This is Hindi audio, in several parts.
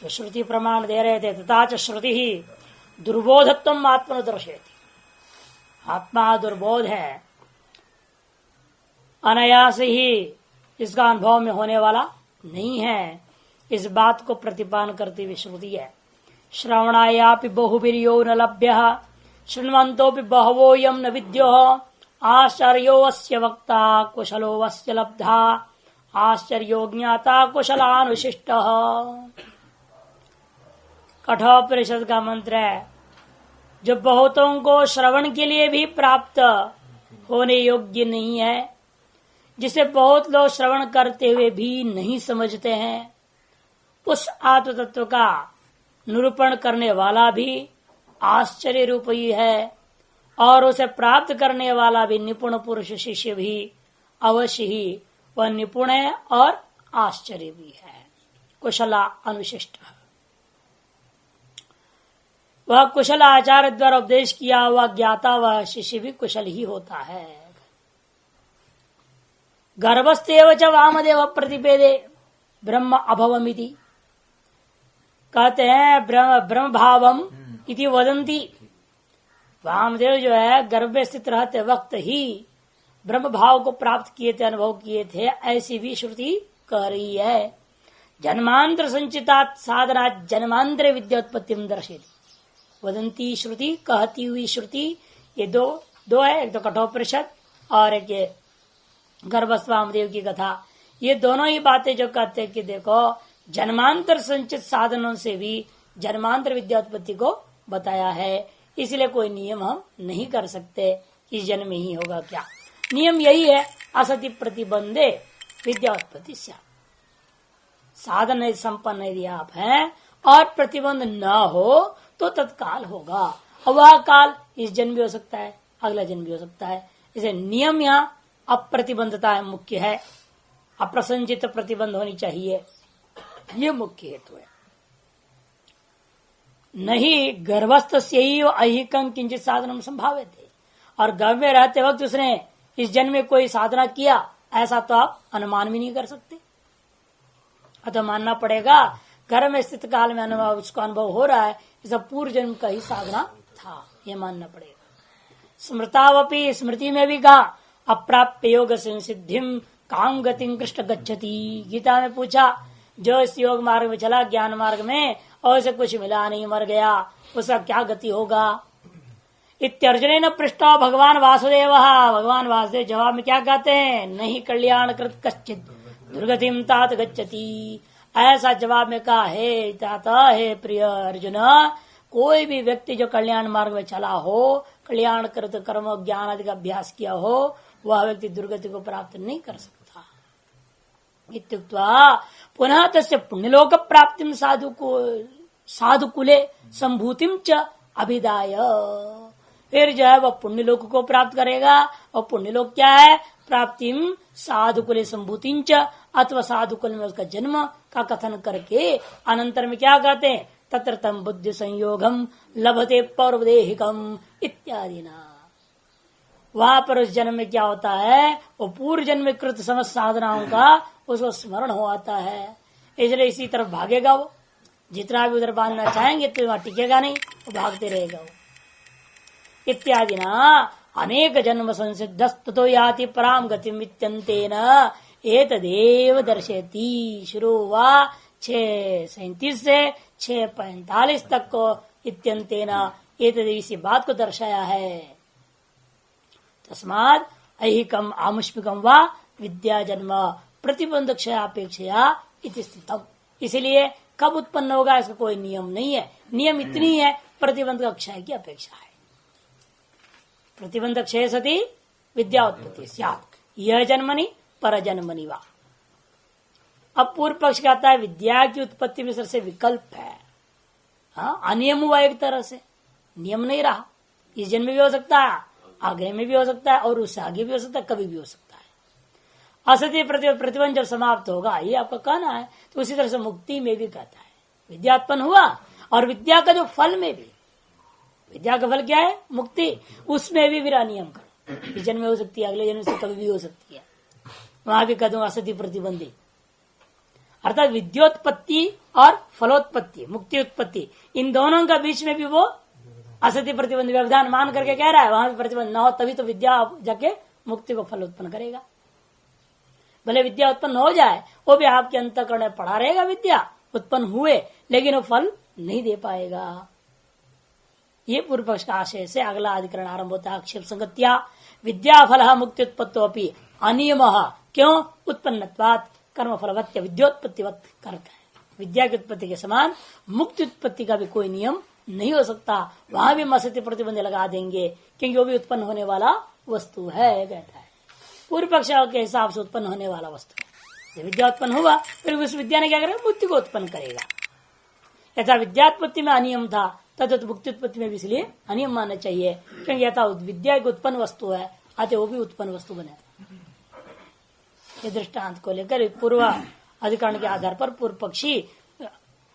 तो श्रुति प्रमाण दे रहे थे, तथा च श्रुति ही दुर्बोधत्व आत्मा दर्शयति, आत्मा दुर्बोध है, अनायास ही इसका अनुभव में होने वाला नहीं है, इस बात को प्रतिपादन करती हुई श्रुति है। श्रवणायापि बहुवीर्यो न लभ्य शृण्वन्तोऽपि बहवो यम न विद्यो आश्चर्यो अस्य वक्ता कुशलो अस्य लब्धा आश्चर्यो ज्ञाता कुशलानुशिष्ट। कठोपनिषद का मंत्र है, जो बहुतों को श्रवण के लिए भी प्राप्त होने योग्य नहीं है, जिसे बहुत लोग श्रवण करते हुए भी नहीं समझते हैं, उस आत्म तत्व का निरूपण करने वाला भी आश्चर्य रूप ही है, और उसे प्राप्त करने वाला भी निपुण पुरुष शिष्य भी अवश्य ही वह निपुण है और आश्चर्य भी है, कुशला अनुशिष्ट। वह कुशल आचार्य द्वारा उपदेश किया हुआ ज्ञाता वह शिष्य भी कुशल ही होता है। गर्भस्थेव च वामदेव प्रतिपेदे ब्रह्म अभवमिति, कहते हैं ब्रह्म भावम इति वदंती। वामदेव जो है गर्भ में स्थित रहते वक्त ही ब्रह्म भाव को प्राप्त किए थे, अनुभव किए थे, ऐसी भी श्रुति कह रही है। जन्मांतर संचिता साधना जन्मांतर विद्योत्पत्ति दर्शेती, वदंती श्रुति, कहती हुई श्रुति, ये दो है, एक तो कठोपनिषद और एक ये गर्भस्थ वामदेव की कथा। ये दोनों ही बातें जो कहते हैं कि देखो जन्मांतर संचित साधनों से भी जन्मांतर विद्योत्पत्ति को बताया है, इसलिए कोई नियम हम नहीं कर सकते इस जन्म में ही होगा क्या। नियम यही है, असति प्रतिबंधे विद्योत्पत्ति से, साधन संपन्न यदि आप हैं और प्रतिबंध न हो तो तत्काल होगा। और वह काल इस जन्म भी हो सकता है, अगला जन्म भी हो सकता है। इसे नियम यहाँ अप्रतिबंधता है, मुख्य है, अप्रसंचित प्रतिबंध होनी चाहिए, ये मुख्य हेतु है। नहीं गर्भस्थ से ही अहिकं किंचित साधन संभावित है, और गर्भ में रहते वक्त उसने इस जन्म में कोई साधना किया, ऐसा तो आप अनुमान भी नहीं कर सकते। अतः मानना पड़ेगा गर्भ में स्थित काल में अनुभव उसको अनुभव हो रहा है, इस पूर्व जन्म का ही साधना था, ये मानना पड़ेगा। स्मृतावपि, स्मृति में भी कहा अप्राप्य योग संसिद्धिम काम गतिं कृष्ण गच्छति। गीता में पूछा, जो इस योग मार्ग में चला, ज्ञान मार्ग में, और उसे कुछ मिला नहीं, मर गया, उसका क्या गति होगा। इत्यर्जुन पृष्ठा भगवान वासुदेव, भगवान वासुदेव जवाब में क्या कहते हैं, नहीं कल्याण कृत कश्चित दुर्गतिम तात गच्छति। ऐसा जवाब में कहा, हे ताता, हे प्रिय अर्जुन, कोई भी व्यक्ति जो कल्याण मार्ग में चला हो, कल्याण कृत कर्म ज्ञान आदि का अभ्यास किया हो, वह व्यक्ति दुर्गति को प्राप्त नहीं कर सकता। इत्युक्त्वा पुनः तस्य पुण्यलोक प्राप्तिम साधुकुले संभूतिम च अभिदाय, फिर जो है वह पुण्यलोक को प्राप्त करेगा। और पुण्यलोक क्या है, प्राप्तिम साधुकुले संभूतिम च, अथवा साधुकुल में उसका जन्म का कथन करके अनंतर में क्या कहते हैं, तत्र तम बुद्धि संयोगम लभते पौर्वदेहिकम इत्यादि ना। वहां पर उस जन्म में क्या होता है, वो पूर्व जन्म में कृत समस्त साधनाओं का उसको स्मरण हो आता है, इसलिए इसी तरफ भागेगा वो। जितना भी उधर बांधना चाहेंगे तो वहां टिकेगा नहीं, वो भागते रहेगा वो। इत्यादि ना अनेक जन्म संसिद्धस्तो याति पराम गतिम इत्यंतेन एतदेव दर्शयति। शुरू हुआ 6:37 से 6:45 तक को इत्यंतेन एतदेव, इसी बात को दर्शाया है। तस्माद ऐहिकम आमुष्मिकम व विद्या जन्म प्रतिबंध क्षयापेक्षया इति स्थितम। इसलिए कब उत्पन्न होगा इसका कोई नियम नहीं है, नियम इतनी है प्रतिबंध का क्षय की अपेक्षा है। प्रतिबंध क्षय सती विद्या उत्पत्ति स्यात्, यह जन्मनि पर जन्मनि वा। अब पूर्व पक्ष कहता है विद्या की उत्पत्ति में से विकल्प है, हाँ अनियम हुआ, एक तरह से नियम नहीं रहा। इस जन्म में भी हो सकता है, आगे में भी हो सकता है, और उससे आगे भी हो सकता है, कभी भी हो सकता है। असत्य प्रतिबंध जब समाप्त होगा, ये आपका कहना है, तो उसी तरह से मुक्ति में भी कहता है विद्या उत्पन्न हुआ, और विद्या का जो फल में भी, विद्या का फल क्या है, मुक्ति, उसमें भी विरा नियम करो। इस जन्म में हो सकती है, अगले जन्म से कभी भी हो सकती है, वहां भी कह दूंगा असत्य प्रतिबंधी। अर्थात विद्योत्पत्ति और फलोत्पत्ति, मुक्ति उत्पत्ति, इन दोनों का बीच में भी वो असत्य प्रतिबंध व्यवधान मान करके कह रहा है, वहां भी प्रतिबंध ना हो तभी तो विद्या जाके मुक्ति को फल उत्पन्न करेगा। भले विद्या उत्पन्न हो जाए, वो भी आपके अंतःकरण में पड़ा रहेगा, विद्या उत्पन्न हुए लेकिन वो फल नहीं दे पाएगा। ये पूर्व पक्ष का आशय से अगला अधिकरण आरंभ होता है। आक्षेप संगत्या विद्या फल मुक्ति उत्पत्तो अपनी अनियम, क्यों? उत्पन्नत्वात् कर्म फलवत्य विद्योत्पत्तिवत करता है। विद्या की उत्पत्ति के समान मुक्ति उत्पत्ति का भी कोई नियम नहीं हो सकता। वहां भी असत्य प्रतिबंध लगा देंगे क्योंकि वो भी उत्पन्न होने वाला वस्तु है, कहता है। पूर्व पक्ष के हिसाब से उत्पन्न होने वाला वस्तु है। जब विद्या उत्पन्न हुआ फिर उस विद्या ने क्या करेगा? मुक्ति को उत्पन्न करेगा। यथा विद्यात्पत्ति में अनियम था तथा मुक्ति उत्पत्ति में भी इसलिए अनियम मानना चाहिए, क्योंकि यथा विद्या की उत्पन्न वस्तु है अतः वो भी उत्पन्न वस्तु बने। ये दृष्टांत को लेकर पूर्व अधिकरण के आधार पर पूर्व पक्षी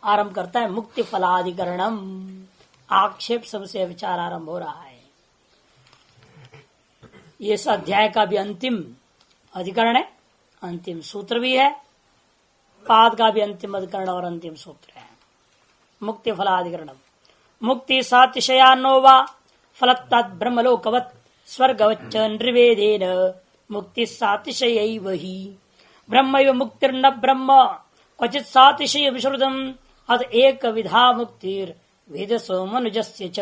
आरंभ करता है। मुक्ति फलाधिकरणम, आक्षेप सबसे विचार आरंभ हो रहा है। ये इस अध्याय का भी अंतिम अधिकरण है, अंतिम सूत्र भी है। पाद का भी अंतिम अधिकरण और अंतिम सूत्र है। मुक्ति फलाधिकरणम मुक्ति सातिशयान्नो वा फलत्तत् ब्रह्मलोकवत् स्वर्गवच्च निर्वेदेन मुक्ति सातिशयैव हि ब्रह्मैव मुक्तिर्न ब्रह्म क्वचित् सातिशय विश्रुतम् अत एक विधा मुक्तिर वेदसो मनुजस्य च।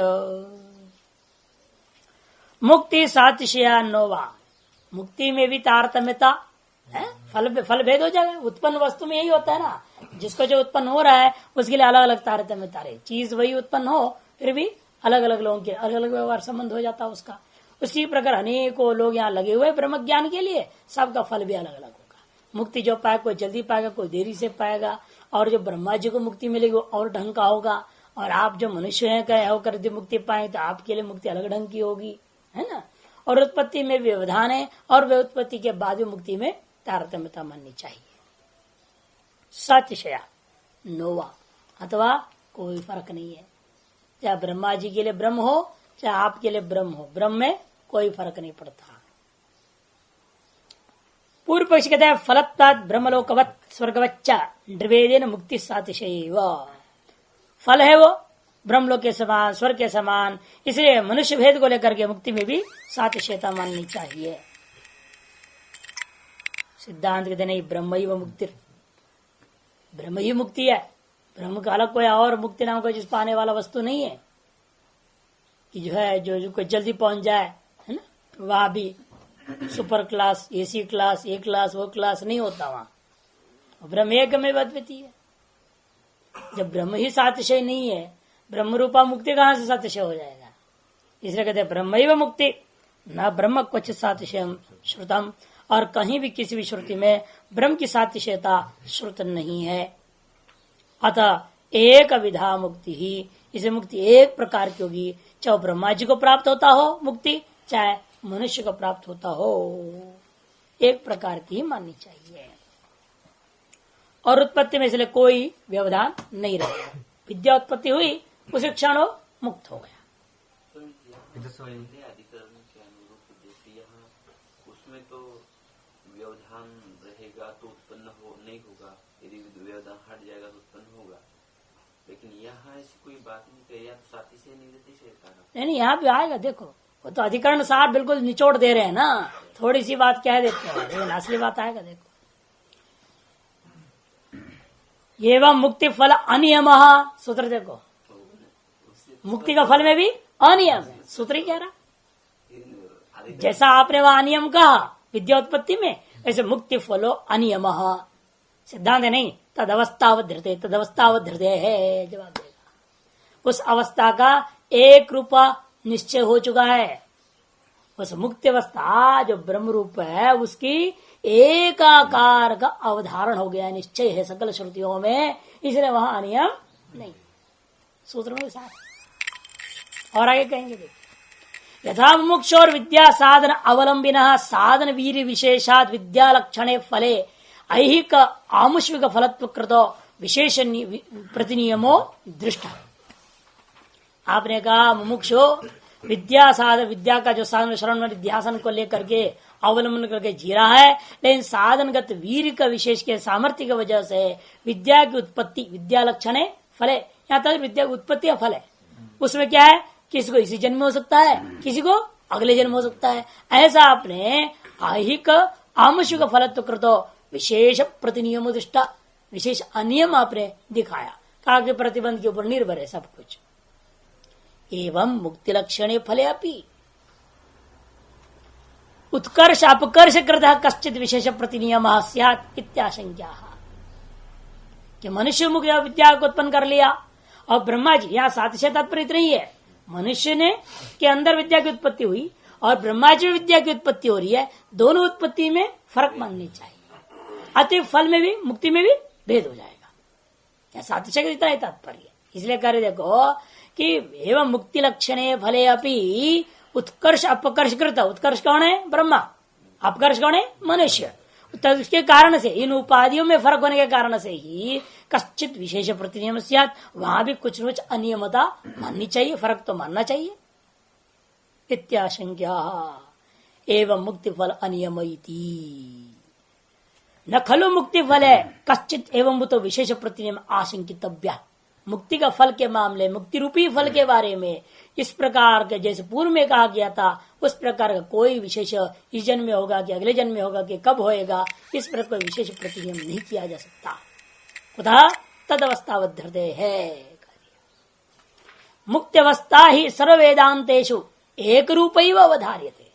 मुक्ति सातिशयान्नो वा, मुक्ति में भी तारतम्यता है, फल भेद हो जाएगा। उत्पन्न वस्तु में यही होता है ना, जिसको जो उत्पन्न हो रहा है उसके लिए अलग अलग तारतम्यता रहे। चीज वही उत्पन्न हो फिर भी अलग अलग लोगों के अलग अलग व्यवहार संबंध हो जाता है उसका। उसी प्रकार अनेकों लोग यहाँ लगे हुए ब्रह्म ज्ञान के लिए, सबका फल भी अलग अलग होगा। मुक्ति जो पाए कोई जल्दी पाएगा, कोई देरी से पाएगा, और जो ब्रह्मा जी को मुक्ति मिलेगी वो और ढंग का होगा, और आप जो मनुष्य हैं कहे होकर यदि मुक्ति पाए तो आपके लिए मुक्ति अलग ढंग की होगी, है ना। और उत्पत्ति में भी व्यवधान है और वे उत्पत्ति के बाद भी मुक्ति में तारतम्यता माननी चाहिए। सतिशया नोवा, अथवा कोई फर्क नहीं है, चाहे ब्रह्मा जी के लिए ब्रह्म हो चाहे आपके लिए ब्रह्म हो, ब्रह्म में कोई फर्क नहीं पड़ता। पूर्व पक्ष कहता है फलत्तात् ब्रह्मलोकवत् स्वर्गवच्च निर्वेदेन मुक्ति सातिशय। फल है वो ब्रह्मलोक के समान, स्वर्ग के समान, इसलिए मनुष्य भेद को लेकर के मुक्ति में भी सातिशयता माननी चाहिए। सिद्धांत कहते नहीं, ब्रह्म ही वो मुक्ति, ब्रह्म ही मुक्ति है। ब्रह्म का अलग कोई और मुक्ति नाम कोई चीज पाने वाला वस्तु नहीं है कि जो है जो कोई जल्दी पहुंच जाए, है ना। वहां भी सुपर क्लास, एसी क्लास, ए क्लास, वो क्लास नहीं होता वहां। ब्रह्म एक में अद्वितीय है। जब ब्रह्म ही सातिशय नहीं है, ब्रह्म रूपा मुक्ति कहां से सातिशय हो जाएगा? इसलिए कहते हैं ब्रह्म ही मुक्ति न ब्रह्म क्वच सातिशयम श्रुतम, और कहीं भी किसी भी श्रुति में ब्रह्म की सातिशयता श्रुत नहीं है। अतः एक विधा मुक्ति ही, इसे मुक्ति एक प्रकार की होगी, चाहे ब्रह्मा जी को प्राप्त होता हो मुक्ति, चाहे मनुष्य को प्राप्त होता हो, एक प्रकार की माननी चाहिए। और उत्पत्ति में इसलिए कोई व्यवधान नहीं रहेगा। विद्या उत्पत्ति हुई उसी क्षण वो मुक्त हो गया। उसमें तो व्यवधान रहेगा तो उत्पन्न हो नहीं होगा, यदि व्यवधान हट जाएगा तो उत्पन्न होगा। लेकिन यहाँ ऐसी कोई बात नहीं कही, साथी से नहीं देती से नहीं, यहाँ भी आएगा। देखो वो तो अधिकरण सार बिल्कुल निचोड़ दे रहे हैं ना, थोड़ी सी बात कह देते हैं, लेकिन असली बात आएगा। देखो एवं मुक्ति फल अनियम, सूत्र देखो, मुक्ति का फल में भी अनियम है, सूत्र ही कह रहा। जैसा आपने वह अनियम कहा विद्या उत्पत्ति में, ऐसे मुक्ति फलो अनियम सिद्धांत है नहीं, तदवस्थावधृते, तदवस्थावधृते है जवाब देगा। उस अवस्था का एक रूपा निश्चय हो चुका है। उस मुक्ति अवस्था जो ब्रह्म रूप है उसकी एक आकार का अवधारण हो गया, निश्चय है सकल श्रुतियों में, इसलिए वहां अनियम नहीं। सूत्र में साथ और आगे कहेंगे देखिए, यथा मुमुक्ष और विद्या साधन अवलंबिन साधन वीर विशेषाद विद्या लक्षणे फले ऐहिक आमुष्मिक फलत्व कृतो विशेष प्रतिनियमो दृष्टा। आपने कहा मुमुक्षो विद्या साधन, विद्या का जो साधन श्रवण ध्यासन को लेकर के अवलंबन करके जी रहा है, लेकिन साधनगत वीर का विशेष के सामर्थ्य की वजह से विद्या की उत्पत्ति, विद्या लक्षण है फल है, यहाँ तक विद्या की उत्पत्ति या फल है, उसमें क्या है, किसी को इसी जन्म में हो सकता है, किसी को अगले जन्म हो सकता है। ऐसा आपने आहिक आमुषिक फलत्व कृतो विशेष प्रतिनियम दृष्टा, विशेष अनियम आपने दिखाया, कहा कि प्रतिबंध के ऊपर निर्भर है सब कुछ। एवं मुक्ति लक्षणे फले अपि उत्कर्ष अपकर्ष कृतः कश्चित विशेष प्रतिनियम स्यात् इत्याशंका, कि मनुष्य मुख्य विद्या को उत्पन्न कर लिया और ब्रह्मा जी, यहाँ सातिशय तात्पर्य नहीं है, मनुष्य ने के अंदर विद्या की उत्पत्ति हुई और ब्रह्मा जी में विद्या की उत्पत्ति हो रही है, दोनों उत्पत्ति में फर्क माननी चाहिए, अतः फल में भी मुक्ति में भी भेद हो जाएगा। यह सातिशय का इतना ही तात्पर्य, इसलिए कह रहे देखो कि एवं मुक्ति लक्षणे फले अपि उत्कर्ष अपकर्ष कृत, उत्कर्ष कौन है, ब्रह्मा, अपकर्ष कौन है, मनुष्य, उसके कारण से इन उपाधियों में फर्क होने के कारण से ही कश्चित विशेष प्रतिनियम स्यात्, वहां भी कुछ न कुछ अनियमता माननी चाहिए, फर्क तो मानना चाहिए। इत्याशंका एवं मुक्ति फल अनियम इति न खलु मुक्ति फल है कश्चित एवं तो विशेष प्रतिनियम आशंकितव्य। मुक्ति का फल के मामले, मुक्ति रूपी फल के बारे में इस प्रकार के जैसे पूर्व में कहा गया था उस प्रकार का कोई विशेष इस जन्म में होगा कि अगले जन्म में होगा कि कब होएगा, इस प्रकार कोई विशेष प्रतिनियम नहीं किया जा सकता। कुतः तद अवस्थावद्धते है, मुक्ति अवस्था ही सर्व वेदांतेषु एक रूप ही अवधार्यते,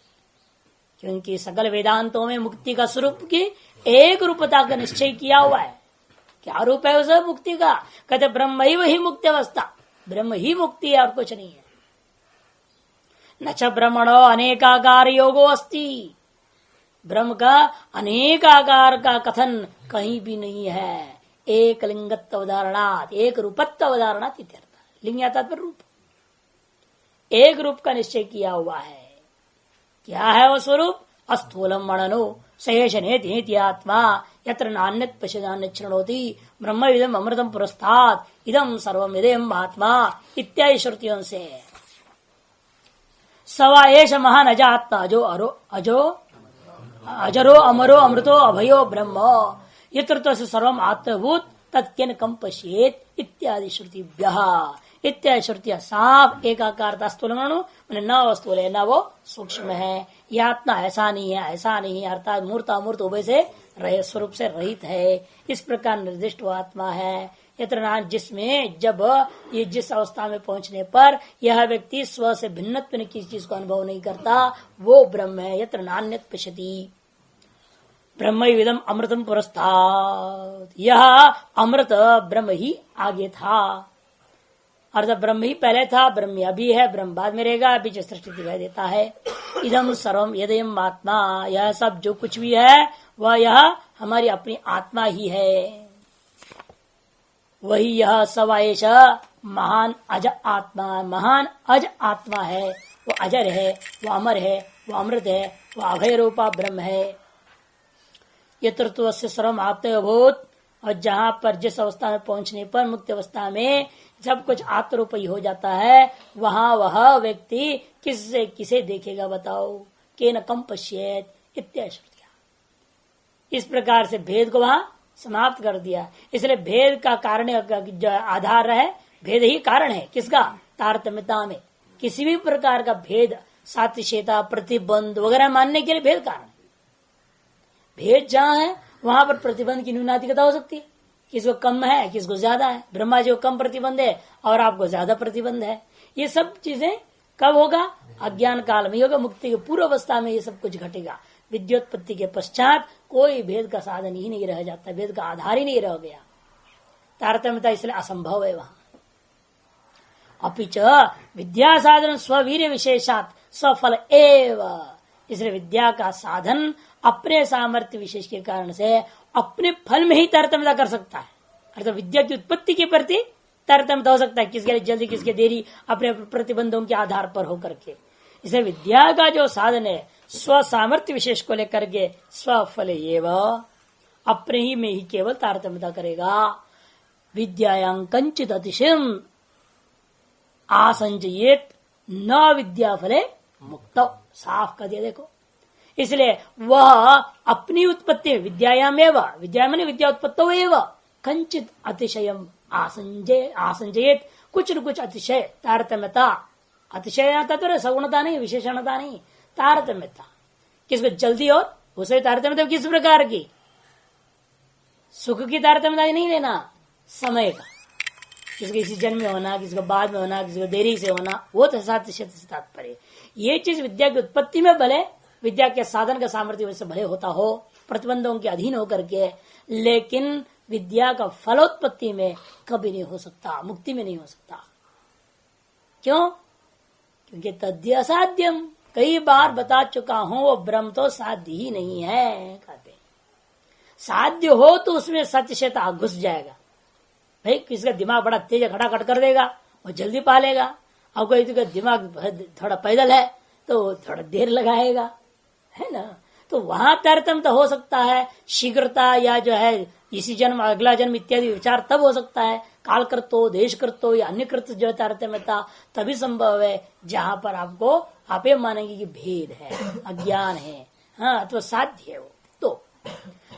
क्योंकि सकल वेदांतों में मुक्ति का स्वरूप की एक रूपता का निश्चय किया हुआ है। क्या रूप है उस मुक्ति का, कहते ब्रह्म ही मुक्ति अवस्था, ब्रह्म ही मुक्ति है और कुछ नहीं है। न च ब्रह्मणो अनेकाकार योगो अस्ति, ब्रह्म का अनेक आकार का कथन कहीं भी नहीं है। एक लिंगत्व उदाहरणात्, एक रूपत्व उदाहरणात् इत्यर्थ, लिंग आता पर रूप, एक रूप का निश्चय किया हुआ है। क्या है वो स्वरूप, अस्थूलम मणनो सहेशनेति आत्मा यत्र नान्यत् पश्यन्यत् शृणोति ब्रह्म इदम् अमृतम पुरस्तात् इदम् सर्वम् इदम् आत्मा इत्यादि श्रुतियों से। सवा एष महान अजात्मा अजरो अमरो अमृतो अभयो ब्रह्म यत्र से सर्वम् आत्मभूत तत्केन कम पश्येत इत्यादि श्रुतिभ्यः। इत्यादि श्रुतियां साफ एकाकारता स्थूल मणु मैंने न वो स्थूल है न वो सूक्ष्म है, यह आत्मा ऐसा नहीं है ऐसा नहीं है, अर्थात मूर्त अमूर्त उभय से स्वरूप से रहित है, इस प्रकार निर्दिष्ट वो आत्मा है। यत्र जिसमें जब ये जिस अवस्था में पहुंचने पर यह व्यक्ति स्व से भिन्नत्व में किसी चीज को अनुभव नहीं करता वो ब्रह्म है। यत्र नान्यत् पश्यति ब्रह्म विदम अमृतम पुरस्तात्, यह अमृत ब्रह्म ही आगे था, अर्थात ब्रह्म ही पहले था, ब्रह्म अभी है, ब्रह्म बाद में रहेगा, अभी जो सृष्टि दिखाई देता है। इदम सर्वम यदयम आत्मा, यह सब जो कुछ भी है वह यह हमारी अपनी आत्मा ही है। वही यह सवाएश महान अज आत्मा, महान अज आत्मा है, वो अजर है, वो अमर है, वो अमृत है, वो अभय रूपा ब्रह्म है। यत्र सर्वम आत्मभूत, और जहाँ पर जिस अवस्था में पहुंचने पर मुक्त अवस्था में सब कुछ आत्मरूप ही हो जाता है, वहां वह व्यक्ति किससे किसे देखेगा बताओ, के न कम पश्येत इत्यादि श्रुतियां। इस प्रकार से भेद को वहां समाप्त कर दिया। इसलिए भेद का कारण जो आधार है, भेद ही कारण है किसका, तारतम्यता में। किसी भी प्रकार का भेद सातिशयता प्रतिबंध वगैरह मानने के लिए भेद कारण है। भेद जहां है वहां पर प्रतिबंध की न्यूनाधिकता हो सकती है, किसको कम है किसको ज्यादा है। ब्रह्मा जी को कम प्रतिबंध है और आपको ज्यादा प्रतिबंध है। ये सब चीजें कब होगा, अज्ञान काल में होगा। मुक्ति के पूर्व अवस्था में ये सब कुछ घटेगा। विद्योत्पत्ति के पश्चात कोई भेद का साधन ही नहीं रह जाता, भेद का आधार ही नहीं रह गया। तारतम्यता इसलिए असंभव है वहां। अपिच विद्या साधन स्ववीर्य विशेषात सफल एव, इसलिए विद्या का साधन अपने सामर्थ्य विशेष के कारण से अपने फल में ही तारतम्यता कर सकता है। अर्थात विद्या की उत्पत्ति के प्रति तारतम्यता हो सकता है, किसके जल्दी किसके देरी, अपने प्रतिबंधों के आधार पर होकर के। इसलिए विद्या का जो साधन है स्व सामर्थ्य विशेष को लेकर के स्वफल एवं अपने ही में ही केवल तारतम्यता करेगा। विद्यायां कंचित अतिशयम आसंजयेत न विद्या फले मुक्त, साफ कर दिया। देखो इसलिए वह अपनी उत्पत्ति विद्यायामेव, विद्या में विद्या उत्पत्तो एवं कंचित अतिशयम आसंजयेत, कुछ न कुछ अतिशय तारतम्यता, अतिशय तो सगुणता नहीं, विशेषणता नहीं, तारतम्यता। किसको जल्दी और उसे तारतम्यता किस प्रकार की, सुख की तारतम्यता नहीं लेना, समय का, किसके इसी जन्म में होना, किसको बाद में होना, किसको देरी से होना, वो तो तात्पर्य। ये चीज विद्या की उत्पत्ति में भले, विद्या के साधन का सामर्थ्य वैसे भले होता हो, प्रतिबंधों के अधीन होकर के, लेकिन विद्या का फलोत्पत्ति में कभी नहीं हो सकता, मुक्ति में नहीं हो सकता। क्यों? क्योंकि तद्य असाध्यम, कई बार बता चुका हूं, वो ब्रह्म तो साध्य ही नहीं है कहते। साध्य हो तो उसमें सत्यता घुस जाएगा। भाई किसका दिमाग बड़ा तेज खटाखट कर देगा, वो जल्दी पालेगा, और कोई तो दिमाग थोड़ा पैदल है तो थोड़ा देर लगाएगा, है ना। तो वहां तारतम्य हो सकता है, शीघ्रता या जो है इसी जन्म अगला जन्म इत्यादि विचार तब हो सकता है, काल कृतो देश कृतो या अन्य कृत जो तारतम्यता तभी संभव है जहां पर आपको आप ये मानेंगे कि भेद है, अज्ञान है, हाँ तो साध्य है वो। तो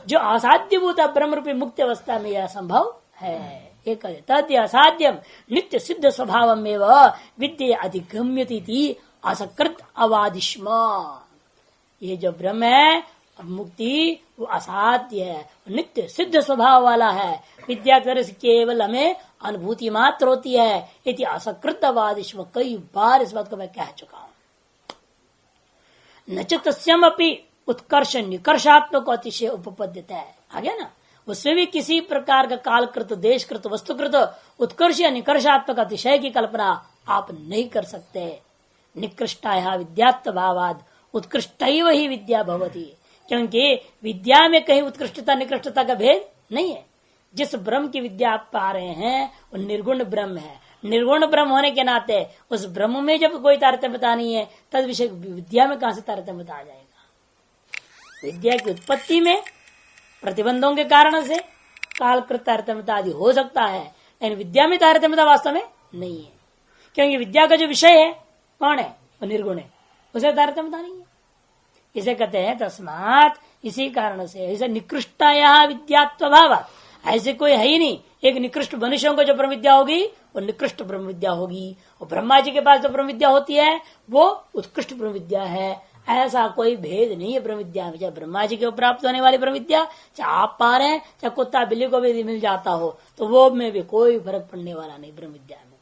जो असाध्य होता ब्रह्म रूपी मुक्ति अवस्था में यह संभव है। एक तद्य असाध्यम नित्य सिद्ध स्वभाव में विद्या अधिगम्यति असकृत अवादिष्म। ये जो ब्रह्म है मुक्ति वो असाध्य है, नित्य सिद्ध स्वभाव वाला है, विद्या की तरह से केवल हमें अनुभूति मात्र होती है। इति असकृत अवादिष्म, कई बार इस बात को मैं कह चुका हूं। न च तस्यम अपि उत्कर्ष निकर्षात्मक अतिशय उपपद्यता है, आ गया ना। उसमें भी किसी प्रकार का कालकृत देशकृत वस्तुकृत उत्कर्ष या निकर्षात्मक अतिशय की कल्पना आप नहीं कर सकते। निकृष्टा विद्यात्व भावाद उत्कृष्ट ही विद्या भवती, क्योंकि विद्या में कहीं उत्कृष्टता निकृष्टता का भेद नहीं है। जिस ब्रह्म की विद्या आप पा रहे हैं वो निर्गुण ब्रह्म है। निर्गुण ब्रह्म होने के नाते उस ब्रह्म में जब कोई तारतम्यता नहीं है, तद विषय विद्या में कहां से तारतम्यता आ जाएगा। विद्या की उत्पत्ति में प्रतिबंधों के कारण से कालकृत तारतम्यता आदि हो सकता है, लेकिन विद्या में तारतम्यता वास्तव में नहीं है, क्योंकि विद्या का जो विषय है कौन है, वो निर्गुण है, उसे तारतम्यता नहीं है। इसे कहते हैं तस्मात, इसी कारण से ऐसे निकृष्टाया विद्यात्व भाव, ऐसे कोई है ही नहीं। एक निकृष्ट मनुष्यों को जो ब्रह्म विद्या होगी वो निकृष्ट ब्रह्म विद्या होगी, और ब्रह्मा जी के पास जो ब्रह्म विद्या होती है वो उत्कृष्ट ब्रह्म विद्या है। ऐसा कोई भेद नहीं है ब्रह्म विद्या में। चाहे ब्रह्मा जी के प्राप्त होने वाली ब्रह्म विद्या चाहे आप पा रहे हैं, चाहे कुत्ता बिल्ली को भी मिल जाता हो, तो वो में भी कोई फर्क पड़ने वाला नहीं ब्रह्म विद्या में।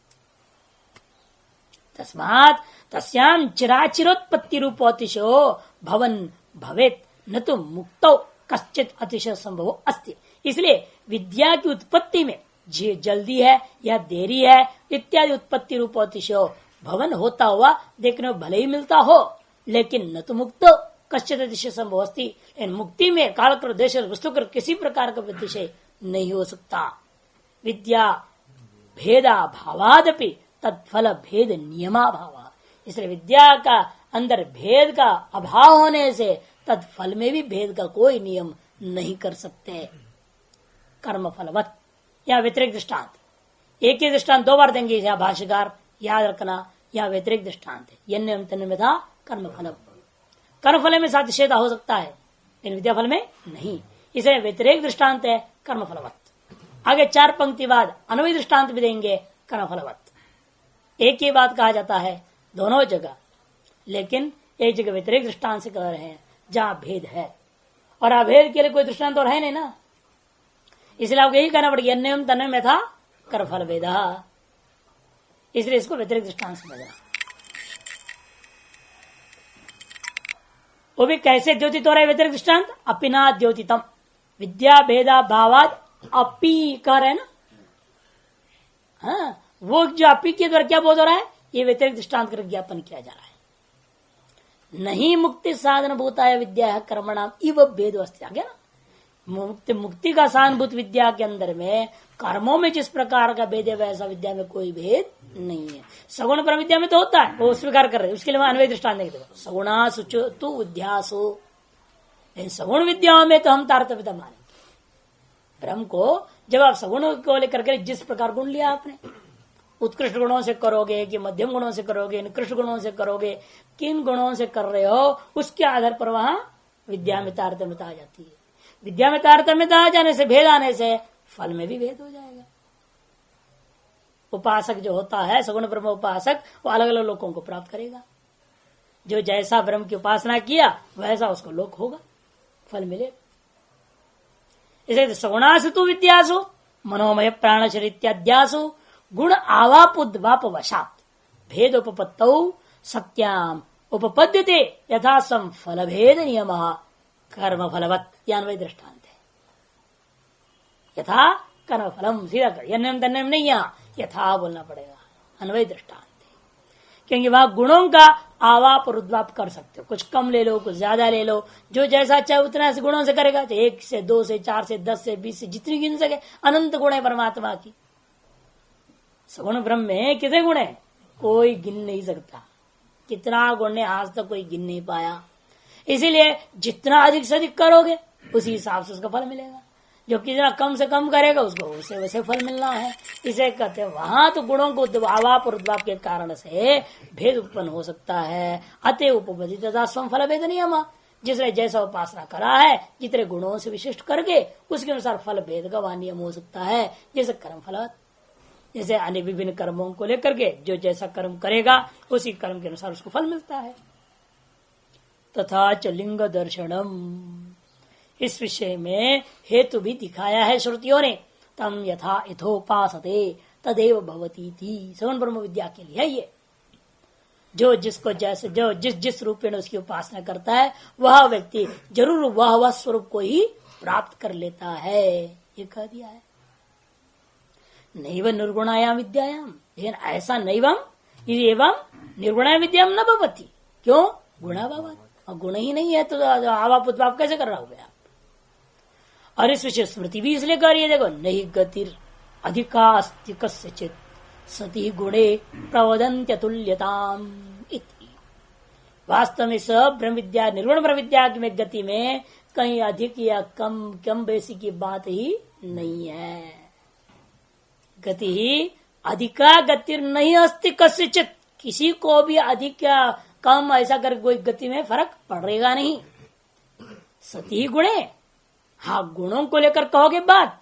तस्मात तस्याम चिराचिरोत्पत्ति रूप अतिशयो भवन भवेत न तो मुक्तो कश्चित अतिशय संभव अस्ति। इसलिए विद्या की उत्पत्ति में जे जल्दी है या देरी है इत्यादि उत्पत्ति रूप अतिशय भवन होता हुआ देखने में भले ही मिलता हो, लेकिन न तो मुक्तो कश्चित अतिशय संभव अस्ति। लेकिन मुक्ति में कालकृत देश वस्तुकृत किसी प्रकार का अतिशय नहीं हो सकता। विद्या भेदा भावादपि तत्फल भेद नियमा भाव। इसलिए विद्या का अंदर भेद का अभाव होने से तत्फल में भी भेद का कोई नियम नहीं कर सकते। कर्म फलवत या व्यतिरिक्त दृष्टांत, एक ही दृष्टांत दो बार देंगे यहाँ भाष्यकार, याद रखना यहाँ व्यतिरिक्त दृष्टांत है। यन्य तन्य में था कर्म फल, कर्म फल में सातिशेता हो सकता है लेकिन विद्या फल में नहीं, इसे व्यतिरिक्त दृष्टांत है कर्म फलवत। आगे 4 पंक्ति बाद अन्वय दृष्टांत भी देंगे कर्म फलवत। एक ही बात कहा जाता है दोनों जगह, लेकिन एक जगह व्यतिरिक्त दृष्टांत से कह रहे हैं जहां भेद है, और अभेद के लिए कोई दृष्टांत और है नहीं ना, इसलिए आपको यही कहना पड़ेगा अन्यम तन्मय में था कर फल भेदा, इसलिए इसको व्यतिरिक्त दृष्टांत समझना। वो भी कैसे द्योतित हो रहा है व्यतिरिक्त दृष्टांत, अपिना द्योतितम, विद्या भेदा भावाद अपी कह रहे हैं ना। हाँ, वो जो अपी के द्वारा क्या बोध हो रहा है, ये व्यतिरिक्त दृष्टांत कर ज्ञापन किया जा रहा है। नहीं मुक्ति साधन भूता है विद्या है कर्मणाम इव भेद वस्तु, आ गया ना। मुक्ति का साधनभूत विद्या के अंदर में कर्मों में जिस प्रकार का भेद है वैसा विद्या में कोई भेद नहीं है। सगुण पर विद्या में तो होता है, वो स्वीकार कर रहे हैं, उसके लिए अन्वय दृष्टांत देखते हो। सगुणा सुचो तु उध्यासो, लेकिन सगुण विद्याओं में तो हम तारतम्यता मानेंगे। ब्रह्म को जब आप सगुण को लेकर के जिस प्रकार गुण लिया आपने, उत्कृष्ट गुणों से करोगे कि मध्यम गुणों से करोगे, निकृष्ट गुणों से करोगे, किन गुणों से कर रहे हो, उसके आधार पर वहां विद्या में तारतम्यता आ जाती है। विद्या में तारतम्यता आ जाने से, भेद आने से फल में भी भेद हो जाएगा। उपासक जो होता है, सगुण ब्रह्म उपासक, वो अलग अलग लोगों को प्राप्त करेगा। जो जैसा ब्रह्म की उपासना किया वैसा उसको लोक होगा, फल मिले। इसे सगुणासु तु विद्यासु मनोमय प्राण शरीर इत्याद्यासु गुण आवापुद्वाप वशात भेद उपपत्तौ सत्याम उपपद्यते यथा सम फल भेद नियम कर्म फलवत। अन्वय दृष्टांत है। यथा कर्म फलम, सीधा कर, नियम तन्यम नहीं, यहाँ यथा बोलना पड़ेगा, अन्वय दृष्टांत है। क्योंकि वहां गुणों का आवाप और उद्वाप कर सकते हो, कुछ कम ले लो, कुछ ज्यादा ले लो, जो जैसा चाहे उतना से गुणों से करेगा। तो 1 से 2 से 4 से 10 से 20 से जितनी गिन सके, अनंत गुण है परमात्मा की। सगुण ब्रह्म में कितने गुण है कोई गिन नहीं सकता। कितना गुण है आज तक कोई गिन नहीं पाया। इसीलिए जितना अधिक से अधिक करोगे उसी हिसाब से उसका फल मिलेगा। जो कितना कम से कम करेगा उसको उसे वैसे फल मिलना है। इसे कहते हैं वहां तो गुणों को आवाप और उद्वाप के कारण से भेद उत्पन्न हो सकता है। अतः उपपदी तथा स्वम फल भेद नियम, जिसने जैसा उपासना करा है जितने गुणों से विशिष्ट करके उसके अनुसार फल भेद का वह नियम हो सकता है। जैसे कर्म फल, जैसे अन्य विभिन्न कर्मों को लेकर के जो जैसा कर्म करेगा उसी कर्म के अनुसार उसको फल मिलता है। तथा च लिंग दर्शनम, इस विषय में हेतु भी दिखाया है श्रुतियों ने। तम यथा यथोपासते तदेव भवती थी, सगुण ब्रह्म विद्या के लिए ये। जो जिसको जैसे जो जिस रूप में उसकी उपासना करता है वह व्यक्ति जरूर वह स्वरूप को ही प्राप्त कर लेता है, ये कह दिया है। नैव निर्गुणायाम विद्यायाम, लेकिन ऐसा नैवम एवं निर्गुणा विद्या न भवती। क्यों? गुणाभाव, और गुण ही नहीं है तो आवाप उद्वाप कैसे कर रहा हो आप? और इस विषय स्मृति भी इसलिए कर रही है, देखो नहीं गतिर अधिकास्ति कस्यचित् सती गुणे प्रवदन्त्यतुल्यताम इति। वास्तव में सब ब्रह्म विद्या, निर्गुण ब्रह्म विद्या में गति में कहीं अधिक या कम बेसी की बात ही नहीं है। गति ही अधिका गतिर नहीं अस्ति कस्यचित्, किसी को भी अधिक या कम ऐसा कर कोई गति में फर्क पड़ेगा नहीं। सती गुणे, हाँ गुणों को लेकर कहोगे बात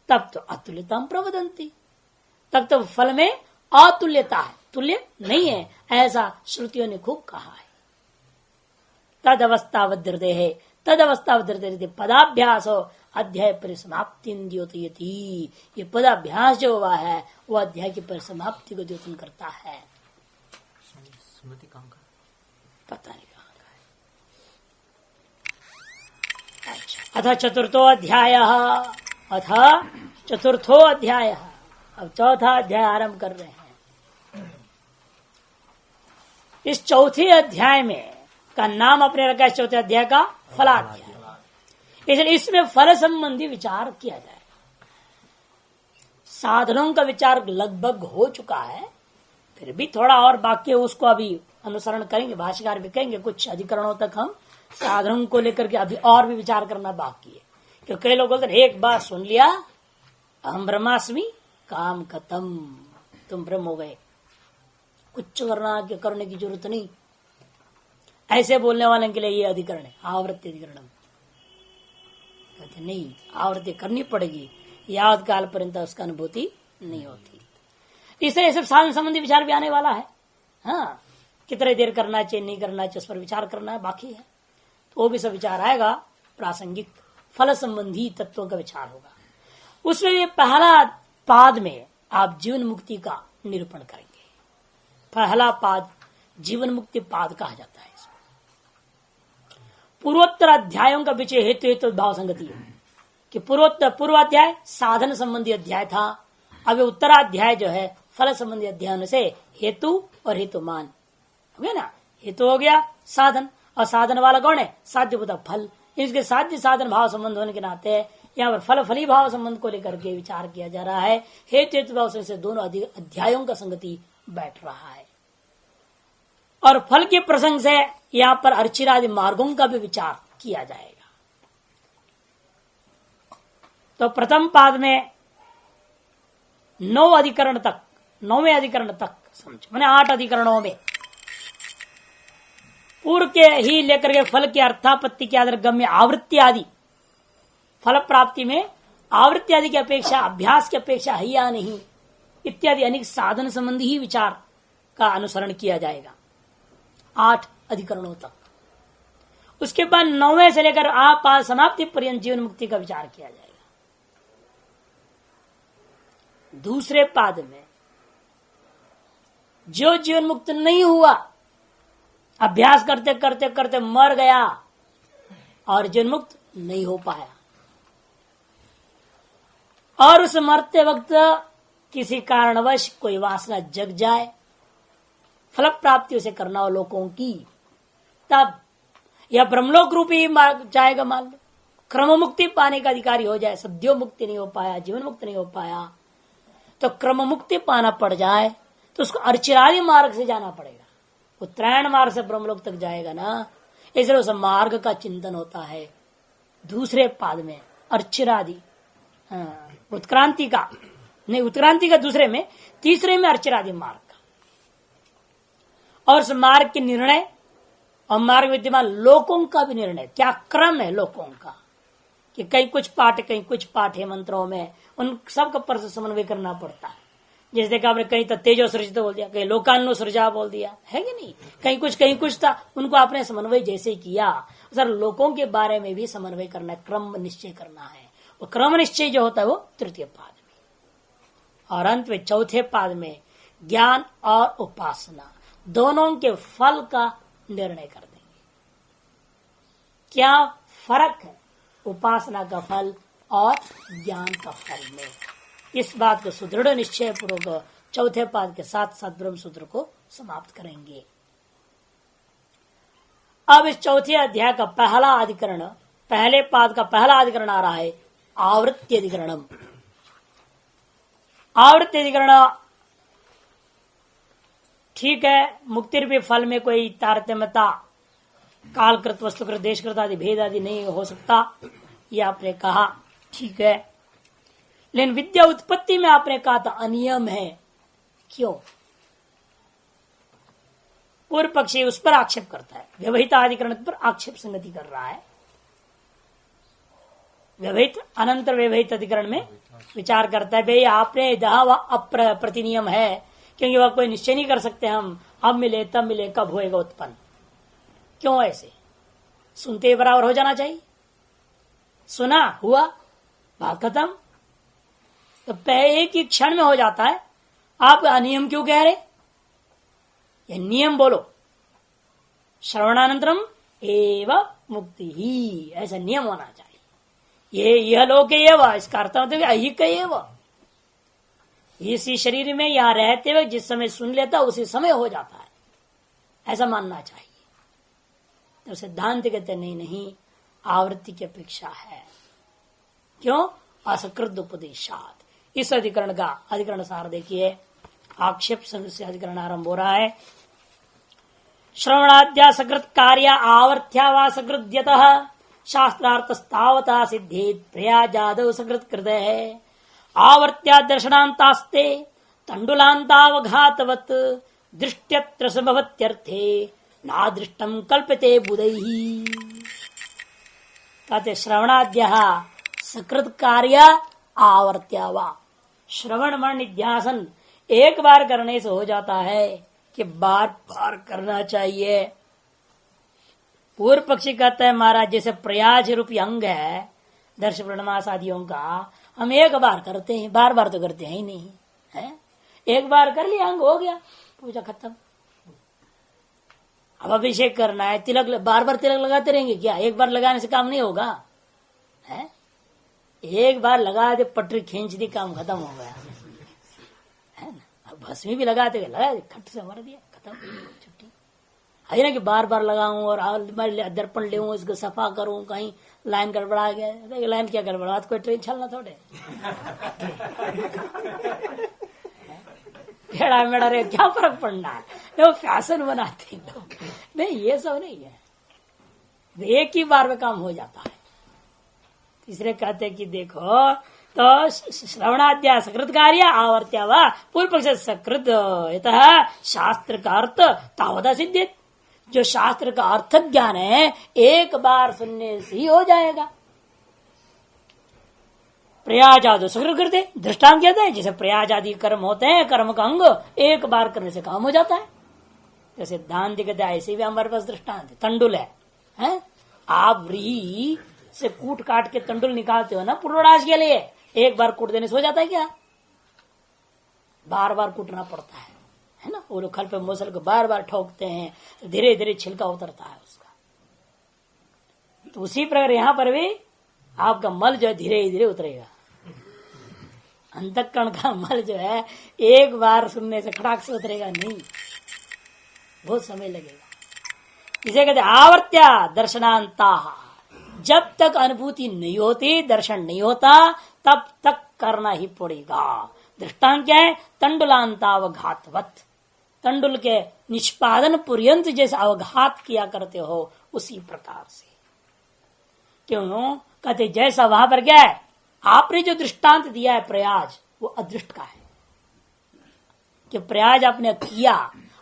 तब तो अतुल्यता प्रवदंती, तब तो फल में अतुल्यता है, तुल्य नहीं है, ऐसा श्रुतियों ने खूब कहा है। तद अवस्थावधृते है, तद अवस्थावधृते पदाभ्यास अध्याय परिसमाप्ति द्योतयति। ये पदाभ्यास जो हुआ है वो अध्याय की परिसमाप्ति को द्योतन करता है। स्मृति कहाँ का? पता नहीं कहाँ का है। अच्छा, अथ चतुर्थो अध्याय, अथ चतुर्थो अध्याय। अब चौथा अध्याय आरंभ कर रहे हैं। इस चौथे अध्याय में का नाम अपने रखा है चौथे अध्याय का फलाध्याय, इसलिए इसमें फल संबंधी विचार किया जाए। साधनों का विचार लगभग हो चुका है, फिर भी थोड़ा और बाकी है, उसको अभी अनुसरण करेंगे, भाष्यकार भी कहेंगे। कुछ अधिकरणों तक हम साधनों को लेकर के अभी और भी विचार करना बाकी है। क्योंकि कई लोग बोलते हैं एक बार सुन लिया अहम ब्रह्मास्मि, काम खत्म, तुम ब्रह्म हो गए, कुछ करने की जरूरत नहीं। ऐसे बोलने वाले के लिए ये अधिकरण है आवृत्ति अधिकरण। कहते नहीं, आवृत्ति करनी पड़ेगी, याद काल पर्यंत उसका अनुभूति नहीं होती। इससे सब साधन संबंधी विचार भी आने वाला है। हाँ, कितने देर करना चाहिए नहीं करना चाहिए उस पर विचार करना बाकी है, तो वो भी सब विचार आएगा। प्रासंगिक फल संबंधी तत्वों का विचार होगा। उसमें ये पहला पाद में आप जीवन मुक्ति का निरूपण करेंगे। पहला पाद जीवन मुक्ति पाद कहा जाता है। पूर्वोत्तर अध्यायों का विषय हेतु हेतु भाव संगति है कि पूर्वाध्याय साधन संबंधी अध्याय था, अब उत्तराध्याय जो है फल संबंधी अध्याय से हेतु और हेतुमान हो गया ना। हेतु हो गया साधन, और साधन वाला कौन है? साध्य बुद्ध फल। इसके साध्य साधन भाव संबंध होने के नाते यहाँ पर फल फली भाव संबंध को लेकर के विचार किया जा रहा है। हेतु हेतु भाव से दोनों अध्यायों का संगति बैठ रहा है। और फल के प्रसंग से यहाँ पर अर्चिरादि मार्गों का भी विचार किया जाएगा। तो प्रथम पाद में 9 अधिकरण तक 9वें अधिकरण तक समझो, मैंने 8 अधिकरणों में पूर्व के ही लेकर के फल की अर्थापत्ति के आधार गम्य आवृत्ति आदि, फल प्राप्ति में आवृत्ति आदि की अपेक्षा, अभ्यास की अपेक्षा है या नहीं इत्यादि अनेक साधन संबंधी ही विचार का अनुसरण किया जाएगा 8 अधिकरणों तक। उसके बाद 9वें से लेकर आप समाप्ति पर्यंत जीवन मुक्ति का विचार किया जाएगा। दूसरे पाद में जो जीवन मुक्त नहीं हुआ, अभ्यास करते करते करते मर गया और जीवन मुक्त नहीं हो पाया, और उस मरते वक्त किसी कारणवश कोई वासना जग जाए, फल प्राप्ति उसे करना हो लोगों की, तब यह ब्रह्मलोक रूपी जाएगा। मान लो क्रम मुक्ति पाने का अधिकारी हो जाए, सद्यो मुक्ति नहीं हो पाया, जीवन मुक्त नहीं हो पाया, तो क्रम मुक्ति पाना पड़ जाए तो उसको अर्चिरादि मार्ग से जाना पड़ेगा। उत्तरायण मार्ग से ब्रह्मलोक तक जाएगा ना, इसलिए उस मार्ग का चिंतन होता है। दूसरे पाद में अर्चिरादि, उत्क्रांति का नहीं, उत्क्रांति का दूसरे में, तीसरे में अर्चिरादि मार्ग का, और उस मार्ग के निर्णय और मार्ग विद्यमान लोकों का भी निर्णय, क्या क्रम है लोकों का, कि कहीं कुछ पाठ कहीं कुछ पाठ है मंत्रों में, उन सबका पर समन्वय करना पड़ता है। जैसे देखा आपने कहीं तो तेजो सृजित बोल दिया, कहीं लोकान्नो सृजा बोल दिया, है कि नहीं, कहीं कुछ था, उनको आपने समन्वय जैसे किया। सर लोकों के बारे में भी समन्वय करना है, क्रम निश्चय करना है। वो क्रम निश्चय जो होता है वो तृतीय पाद में, और अंत में चौथे पाद में ज्ञान और उपासना दोनों के फल का निर्णय कर देंगे। क्या फर्क है उपासना का फल और ज्ञान का फल में, इस बात को सुदृढ़ निश्चय पूर्वक चौथे पाद के साथ साथ ब्रह्म सूत्र को समाप्त करेंगे। अब इस चौथे अध्याय का पहला अधिकरण, पहले पाद का पहला अधिकरण आ रहा है आवृत्ति अधिकरणम। आवृत्ति अधिकरण ठीक है, मुक्ति रूपी फल में कोई तारतम्यता, कालकृत, वस्तुकृत, देशकृत आदि भेद आदि नहीं हो सकता, ये आपने कहा, ठीक है। लेकिन विद्या उत्पत्ति में आपने कहा था अनियम है, क्यों? पूर्व पक्षी उस पर आक्षेप करता है, व्यवहित अधिकरण पर आक्षेप संगति कर रहा है। व्यवहित अनंतर व्यवहित अधिकरण में विचार करता है, भाई आपने जहां वह अप्रतिनियम है, क्योंकि वह कोई निश्चय नहीं कर सकते हम, अब मिले तब मिले, कब होएगा उत्पन्न, क्यों ऐसे? सुनते ही बराबर हो जाना चाहिए, सुना हुआ बात खत्म। तो एक ही क्षण में हो जाता है, आप अनियम क्यों कह रहे? ये नियम बोलो, श्रवणानंतरम एव मुक्ति ही, ऐसा नियम होना चाहिए। ये यह लोक एव, इसका अर्थ होता है अहिक एव, इसी शरीर में यहां रहते हुए जिस समय सुन लेता उसी समय हो जाता है, ऐसा मानना चाहिए। तो सिद्धांत कहते नहीं, आवृत्ति की अपेक्षा है। क्यों? असकृत उपदेशात। इस अधिकरण का अधिकरण सार देखिए, आक्षेप से अधिकरण आरंभ हो रहा है। श्रवणाद्या सकृत कार्य आवर्त्या वा सकृद्यतः शास्त्रार्थस्तावता सिद्धेत प्रयाजादव सकृत कृत है। आवर्त्या दर्शनांतास्ते तंडुलांतावघातवत दृष्ट्यत्र संभवत्यर्थे नादृष्टम कल्पते बुधैहि। कहते श्रवणाद्य सकृत कार्य आवर्त्या वा, श्रवण मन निध्यासन एक बार करने से हो जाता है कि बार बार करना चाहिए। पूर्व पक्षी कहता है महाराज जैसे प्रयाज रूपी अंग है दर्श प्रणमास आदियों का, हम एक बार करते हैं, बार बार तो करते हैं ही नहीं है। एक बार कर लिया, अंग हो गया, पूजा खत्म। अब अभिषेक करना है, तिलक बार बार तिलक लगाते रहेंगे क्या? एक बार लगाने से काम नहीं होगा है? एक बार लगा दे, पटरी खींच दी, काम खत्म हो गया है ना। अब भस्मी भी लगाते गए, लगा दे, खट से मर दिया, खत्म, छुट्टी। है ना कि बार बार लगाऊं और दर्पण ले इसको सफा करूं, कहीं लाइन गड़बड़ा गया, लाइन क्या गड़बड़ा, कोई ट्रेन चलना थोड़े टेढ़ा मेढ़ा रे, क्या फर्क पड़ना है? वो फैशन बनाते लोग, नहीं ये सब नहीं है, एक ही बार में काम हो जाता है। तीसरे कहते कि देखो तो श्रवणाध्याय सकृत कार्य आवर्त्या व पूर्व पक्ष सकृत यतः शास्त्र का अर्थ तावता सिद्धित। जो शास्त्र का अर्थ ज्ञान है एक बार सुनने से ही हो जाएगा। प्रयाज आदि सुकृत करते दृष्टांत कहते हैं जैसे प्रयाज आदि कर्म होते हैं, कर्म का अंग एक बार करने से काम हो जाता है। जैसे दान दिखते ऐसे भी हमारे पास दृष्टांत है। तंडुल है? आप व्रीहि से कूट काट के तंडुल निकालते हो ना पूर्वराज के लिए, एक बार कूट देने से हो जाता है क्या? बार बार कूटना पड़ता है ना। वो लोग खल पे मोसल को बार बार ठोकते हैं, धीरे धीरे छिलका उतरता है उसका। तो उसी प्रकार यहां पर भी आपका मल जो है धीरे धीरे उतरेगा। अंतःकरण का मल जो है एक बार सुनने से खटाक से उतरेगा नहीं, बहुत समय लगेगा। इसे कहते आवर्त्या दर्शनांता। जब तक अनुभूति नहीं होती, दर्शन नहीं होता, तब तक करना ही पड़ेगा। दृष्टांत क्या है? तंडुलांतावघातवत। तंडुल के निष्पादन पर्यंत जैसे अवघात किया करते हो उसी प्रकार से। क्यों कहते? जैसा वहां पर क्या है, आपने जो दृष्टांत दिया है प्रयाज, वो अदृष्ट का है कि प्रयाज आपने किया,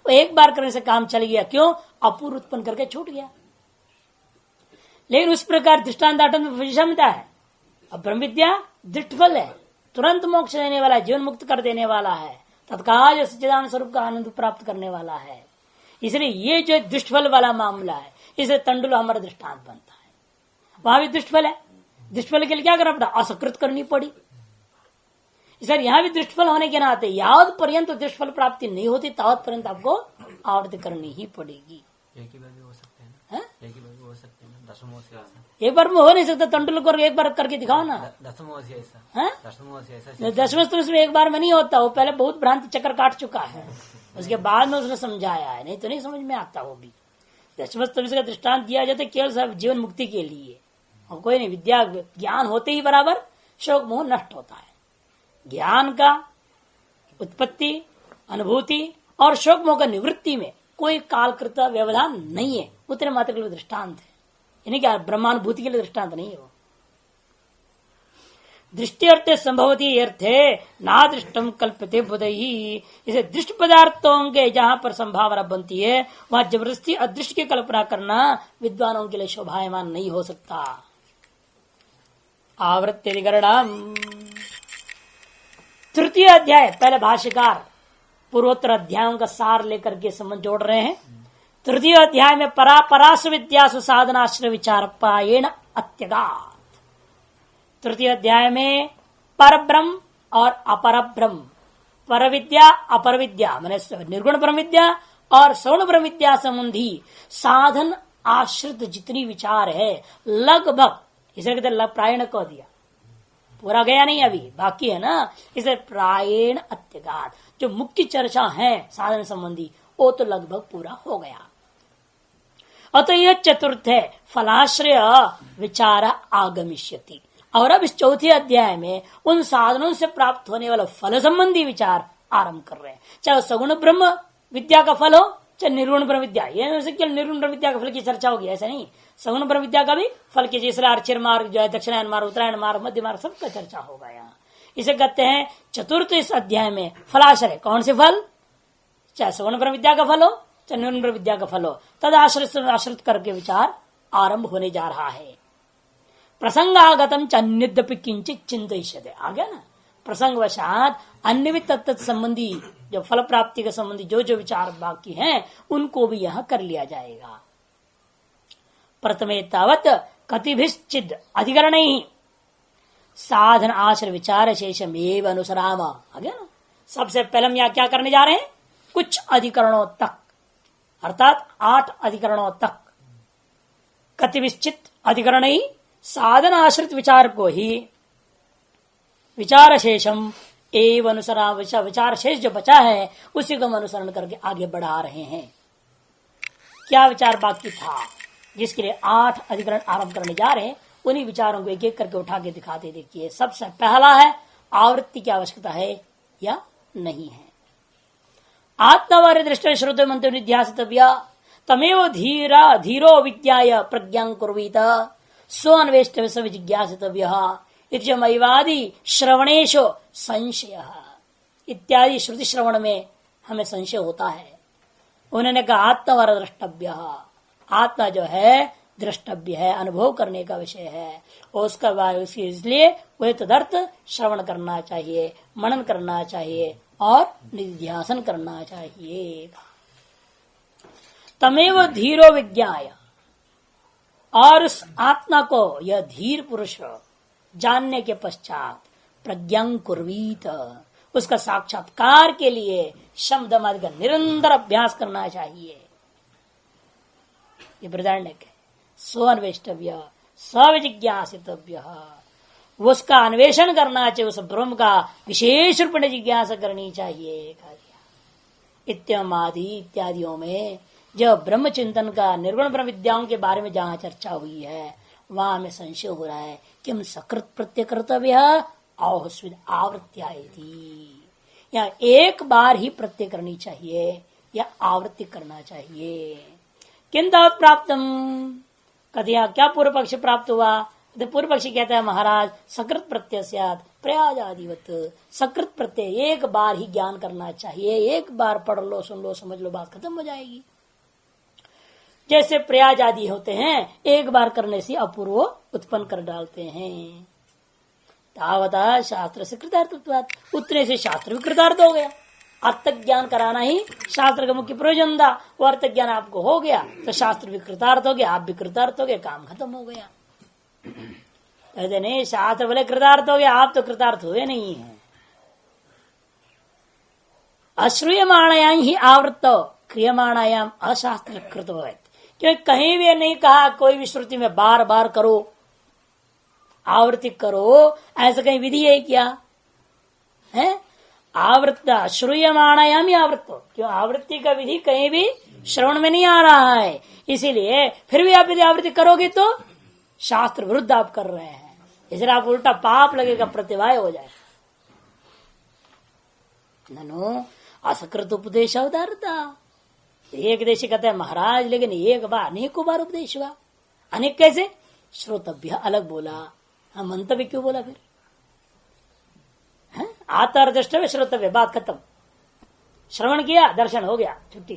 वो एक बार करने से काम चल गया। क्यों? अपूर्व उत्पन्न करके छूट गया। लेकिन उस प्रकार दृष्टांत में विषमता है। अब ब्रह्म विद्या दृष्टफल है, तुरंत मोक्ष देने वाला, जीवन मुक्त कर देने वाला है, तत्काल सच्चिदानंद स्वरूप का आनंद प्राप्त करने वाला है। इसलिए ये जो दृष्टफल वाला मामला है, इसे तंडुल हमारा दृष्टांत बनता है। वहां भी दृष्टफल है, दृष्टफल के लिए क्या करना पड़ा? असकृत करनी पड़ी। सर यहां भी दृष्टफल होने के नाते यावत पर्यंत दृष्टफल प्राप्ति नहीं होती तावत पर्यंत आपको आवर्ती करनी ही पड़ेगी। एक ही बार भी हो सकते हैं है? एक ही बार भी हो सकते हैं, दसमों से ऐसा। एक बार में हो नहीं सकता। तंडुल को एक बार करके दिखाओ ना। दसमों से ऐसा, है? दसमों से ऐसा। दसवें तो उसमें एक बार में नहीं होता, वो पहले बहुत भ्रांति चक्कर काट चुका है, उसके बाद में उसने समझाया है, नहीं तो नहीं समझ में आता। वो भी दसवें का दृष्टांत दिया जाता है केवल सब जीवन मुक्ति के लिए, और कोई नहीं। विद्या ज्ञान होते ही बराबर शोक मोह नष्ट होता है। ज्ञान का उत्पत्ति, अनुभूति और शोक मोह का निवृत्ति में कोई कालकृत व्यवधान नहीं है। उतने मात्र के लिए दृष्टांत है, यानी क्या ब्रह्मानुभूति के लिए दृष्टांत नहीं है वो। दृष्टि अर्थे संभवती अर्थे ना दृष्टम कल्पते बुधई। इसे दृष्ट पदार्थों के जहां पर संभावना बनती है वहां जबरदस्ती अदृष्ट की कल्पना करना विद्वानों के लिए शोभायमान नहीं हो सकता। आवृत्तिकरणम तृतीय अध्याय, पहले भाष्यकार पूर्वोत्तर अध्यायों का सार लेकर के संबंध जोड़ रहे हैं। तृतीय अध्याय में परासु विद्यासु साधनाश्रय विचार पायेण अत्यगात। तृतीय अध्याय में पर ब्रह्म और अपर ब्रह्म, पर विद्या अपर विद्या माने निर्गुण ब्रह्म विद्या और सगुण ब्रह्म विद्या संबंधी साधन आश्रित जितनी विचार है लगभग, इसे कहते प्रायण कह दिया, पूरा गया नहीं अभी बाकी है ना। इसे प्रायण अत्यगात, जो मुख्य चर्चा है साधन संबंधी वो तो लगभग पूरा हो गया। अतः यह चतुर्थ है फलाश्रय विचार आगमिष्यति। और अब इस चौथे अध्याय में उन साधनों से प्राप्त होने वाला फल संबंधी विचार आरंभ कर रहे हैं। चाहे सगुण ब्रह्म विद्या का फल हो चाहे निर्गुण ब्रह्म विद्या, ये केवल निर्गुण ब्रह्म विद्या का फल की चर्चा होगी ऐसा नहीं, सगुण ब्रह्म विद्या का भी फल की, जैसे अर्चिर मार्ग जो है, दक्षिणायन मार्ग, उत्तरायण मार्ग, मध्य मार्ग, सबका चर्चा होगा यहाँ। इसे कहते हैं चतुर्थ इस अध्याय में फलाश्रय। कौन से फल? चाहे सगुण ब्रह्म विद्या का फल हो चाहे निर्गुण ब्रह्म विद्या का फल हो, तद आश्रित करके विचार आरंभ होने जा रहा है। प्रसंगागतम चन्यद्यपि किंचित चिंतयिष्यते, आ गया ना। प्रसंगवशात अन्य भी तत्त संबंधी जो फल प्राप्ति के संबंधी जो जो विचार बाकी हैं उनको भी यहां कर लिया जाएगा। प्रथमे तावत कतिभिश्चिद अधिकरण ही साधन आश्रय विचार शेषम एवं अनुसराम, आ गया ना। सबसे पहले हम यहाँ क्या करने जा रहे हैं? कुछ अधिकरणों तक, अर्थात 8 अधिकरणों तक, कतिभिश्चित अधिकरण ही साधन आश्रित विचार को ही विचार शेषम एवं अनुसराम, विचार शेष जो बचा है उसी को हम अनुसरण करके आगे बढ़ा रहे हैं। क्या विचार बाकी था जिसके लिए 8 अधिकरण आरंभ करने जा रहे हैं, उन्हीं विचारों को एक एक करके उठा के दिखाते। देखिए सबसे पहला है आवृत्ति की आवश्यकता है या नहीं है। आत्मवार्य दृष्टि श्रुत मंत्र निध्यासितव्य तमेव धीरो विद्याय प्रज्ञां कुर्वीत स्व अन्वेष्टव्य जिज्ञासितव्य। इत्यमैवादि श्रवणेशो संशय इत्यादि श्रुति श्रवण में हमें संशय होता है। उन्होंने कहा आत्मवर द्रष्टव्य, आत्मा जो है द्रष्टव्य है, अनुभव करने का विषय है, और उसका इसलिए वह तदर्थ श्रवण करना चाहिए, मनन करना चाहिए और निध्यासन करना चाहिए। तमेव धीरो विज्ञाय, और उस आत्मा को यह धीर पुरुष जानने के पश्चात प्रज्ञां कुर्वीत, उसका साक्षात्कार के लिए शब्दमादि का निरंतर अभ्यास करना चाहिए। ये बृहदारण्यक है। स्वन्वेष्टव्य सविजिज्ञासितव्य, उसका अन्वेषण करना चाहिए, उस ब्रह्म का विशेष रूप में जिज्ञासा करनी चाहिए। इत्यादि इत्यादियों में जब ब्रह्म चिंतन का निर्गुण ब्रह्म विद्याओं के बारे में जहां चर्चा हुई है, वहां हमें संशय हो रहा है कि हम सकृत प्रत्यय कर्तव्य आवस्विद आवृत्ति, या एक बार ही प्रत्यय करनी चाहिए या आवृत्ति करना चाहिए। किंतु प्राप्तम, कथिया क्या पूर्व पक्ष प्राप्त हुआ? तो पूर्व पक्षी कहता है महाराज सकृत प्रत्यय स्यात् प्रयाजादिवत, सकृत प्रत्यय एक बार ही ज्ञान करना चाहिए, एक बार पढ़ लो, सुन लो, समझ लो, बात खत्म हो जाएगी। जैसे प्रयाज आदि होते हैं, एक बार करने से अपूर्व उत्पन्न कर डालते हैं। तावता शास्त्र से कृतार्थत्वात्, उतने से शास्त्र भी कृतार्थ हो गया। अर्थ ज्ञान कराना ही शास्त्र का मुख्य प्रयोजन था, वो अर्थ ज्ञान आपको हो गया तो शास्त्र भी कृतार्थ हो गया, आप भी कृतार्थ हो गए, काम खत्म हो गया। कहते नहीं शास्त्र बोले कृतार्थ हो गया, आप तो कृतार्थ हुए नहीं है। अश्रूयमाणायाम ही आवृत्त क्रियमाणायाम अशास्त्र कृत, क्योंकि कहीं भी नहीं कहा कोई भी श्रुति में बार बार करो, आवृत्ति करो, ऐसा कहीं विधि है क्या? है आवृत्त श्रूयमाणायाम ही आवृत्त, क्यों आवृत्ति का विधि कहीं भी श्रवण में नहीं आ रहा है, इसीलिए फिर भी आप यदि आवृत्ति करोगे तो शास्त्र विरुद्ध आप कर रहे हैं, इसलिए आप उल्टा पाप लगेगा, प्रतिवाय हो जाए। ननो असकृत उपदेश अवतारता, एक देशी कहते हैं महाराज लेकिन एक बार अनेकों बार उपदेश हुआ। अनेक कैसे? श्रोतव्य अलग बोला, हाँ मंतव्य क्यों बोला फिर? आता द्रष्टव्य श्रोतव्य, बात खत्म, श्रवण किया दर्शन हो गया, छुट्टी।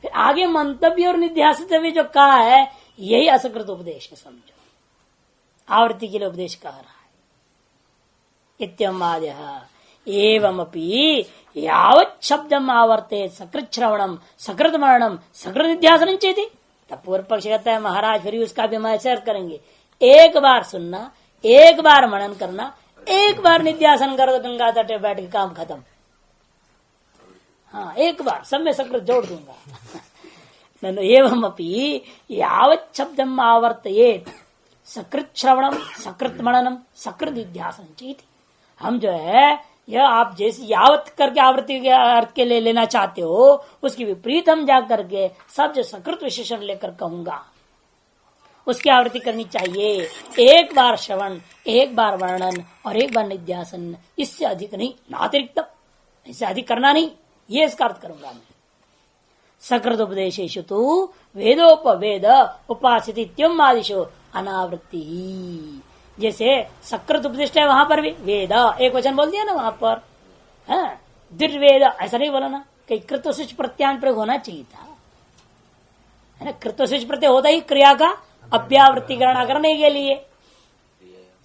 फिर आगे मंतव्य और निध्यासितव्य जो कहा है यही असकृत उपदेश है, समझो आवृत्ति के लिए उपदेश कह रहा है। इत्यमाद्य एवमपि यावत् शब्दम आवर्ते सकृत श्रवणम सकृत मरणम सकृत निध्यासनम चेति, तब पूर्व पक्ष कहता है महाराज फिर उसका भी हम ऐसे अर्थ करेंगे, एक बार सुनना, एक बार मनन करना, एक बार निध्यासन करो तो गंगा तटे बैठ के काम खत्म। हाँ एक बार सब में सकृत जोड़ दूंगा। एवं अपि यावत् शब्दम आवर्तयेत सकृत श्रवणम सकृत मननम सकृत निध्यासन चेति, हम जो है यह आप जैसे यावत करके आवृत्ति के अर्थ के लिए लेना चाहते हो, उसकी विपरीत हम जा करके सब जो सकृत विशेषण लेकर कहूंगा उसकी आवृत्ति करनी चाहिए। एक बार श्रवण, एक बार वर्णन और एक बार निध्यासन, इससे अधिक नहीं, नातिरिक्त, इससे अधिक करना नहीं, ये इसका अर्थ करूंगा मैं। सकृत उपदेशेषु तो वेदोपवेद उपासित्यम आदिशो अनावृत्ति ही, जैसे सकृत उपदिष्ट है वहां पर भी वेद एक वचन बोल दिया ना वहां पर, है दिर्वेद ऐसा नहीं बोला ना, कहीं कृतशिष्ट प्रत्यान प्रयोग होना चाहिए था, है ना। कृतशिष्ट प्रत्यय होता ही क्रिया का अव्यावृत्ति गणना करने के लिए,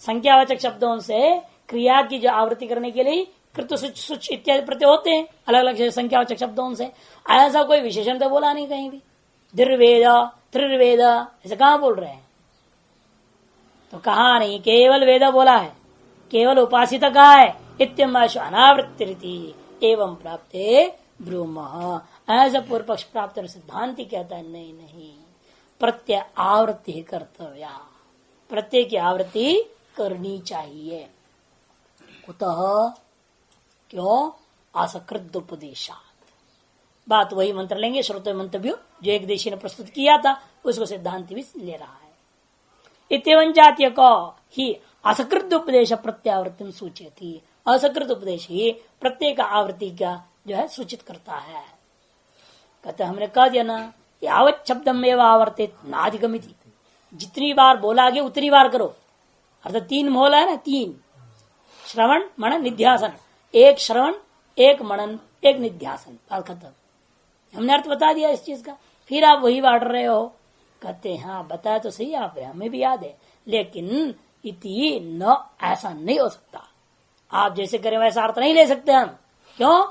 संख्यावाचक शब्दों से क्रिया की जो आवृत्ति करने के लिए कृतशिष्ट इत्यादि प्रत्यय होते हैं अलग अलग संख्यावाचक शब्दों से। ऐसा कोई विशेषण तो बोला नहीं कहीं भी, दिर्वेद त्रिर्वेद ऐसे कहां बोल रहे हैं? तो कहा नहीं, केवल वेद बोला है, केवल उपासित कहा है। इत्यमाशु अनावृत्ति एवं प्राप्ते ब्रूमः, ऐसा पूर्व पक्ष प्राप्त सिद्धांति कहता है नहीं नहीं, प्रत्यय आवृत्ति ही कर्तव्य, प्रत्यय की आवृत्ति करनी चाहिए। कुतः क्यों? असकृत उपदेशात, बात वही मंत्र लेंगे श्रोत मंतव्य जो एक देशी ने प्रस्तुत किया था, उसको सिद्धांति भी ले रहा है। इत्यवं जातीय को ही असकृत उपदेश प्रत्यावृत्ति सूचयति, असकृत उपदेश ही प्रत्यय का आवृत्ति का जो है सूचित करता है। कहते हमने कह दिया ना, यावत् शब्दम एवं आवर्तित नाधिगमिति, जितनी बार बोला गया उतनी बार करो, अर्थात 3 मोल है ना, 3 श्रवण मनन निध्यासन, एक श्रवण एक मनन एक निध्यासन, बात खत्म। हमने अर्थ बता दिया इस चीज का, फिर आप वही बांट रहे हो। कहते हैं हाँ बताया तो सही आपने, हमें भी याद है, लेकिन इति न, ऐसा नहीं हो सकता। आप जैसे करें वैसा अर्थ नहीं ले सकते हम। क्यों?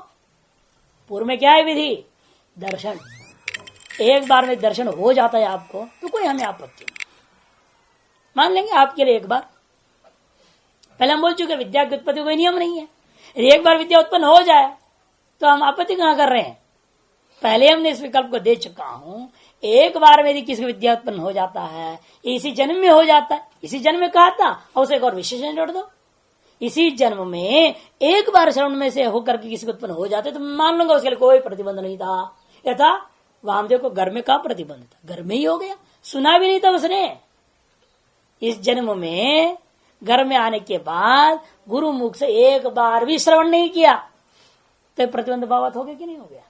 पूर्व में क्या है विधि? दर्शन। एक बार में दर्शन हो जाता है आपको तो कोई हमें आपत्ति नहीं, मान लेंगे आपके लिए एक बार। पहले हम बोल चुके विद्या की उत्पत्ति कोई नियम नहीं है, यदि एक बार विद्या उत्पन्न हो जाए तो हम आपत्ति कहां कर रहे हैं? पहले हमने इस विकल्प को दे चुका हूं, एक बार में यदि किसी विद्या उत्पन्न हो जाता है, इसी जन्म में हो जाता है, इसी जन्म में कहा था, और उसे एक और विशेषण जोड़ दो, इसी जन्म में एक बार श्रवण में से होकर के किसी को उत्पन्न हो जाते तो मान लूंगा उसके लिए कोई प्रतिबंध नहीं था। यथा वामदेव को घर में कहा प्रतिबंध था, घर में ही हो गया, सुना भी नहीं था उसने। इस जन्म में घर में आने के बाद गुरु मुख से एक बार भी श्रवण नहीं किया तो प्रतिबंध भावात हो गया कि नहीं हो गया?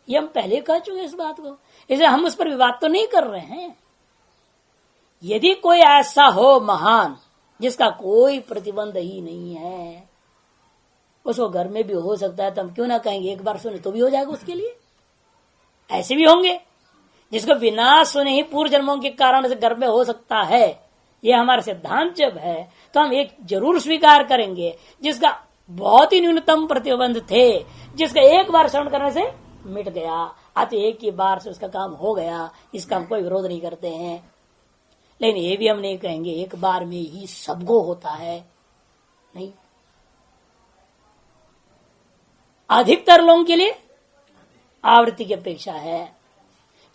ये हम पहले कह चुके इस बात को, इसलिए हम उस पर विवाद तो नहीं कर रहे हैं। यदि कोई ऐसा हो महान जिसका कोई प्रतिबंध ही नहीं है, उसको घर में भी हो सकता है, तो हम क्यों ना कहेंगे एक बार सुने तो भी हो जाएगा उसके लिए। ऐसे भी होंगे जिसको बिना सुने ही पूर्व जन्मों के कारण से घर में हो सकता है, ये हमारा सिद्धांत जब है तो हम एक जरूर स्वीकार करेंगे जिसका बहुत ही न्यूनतम प्रतिबंध थे, जिसका एक बार श्रवण करने से मिट गया, अतः एक ही बार से उसका काम हो गया, इसका हम कोई विरोध नहीं करते हैं। लेकिन ये भी हम नहीं कहेंगे एक बार में ही सबको होता है, नहीं। अधिकतर लोगों के लिए आवृत्ति की अपेक्षा है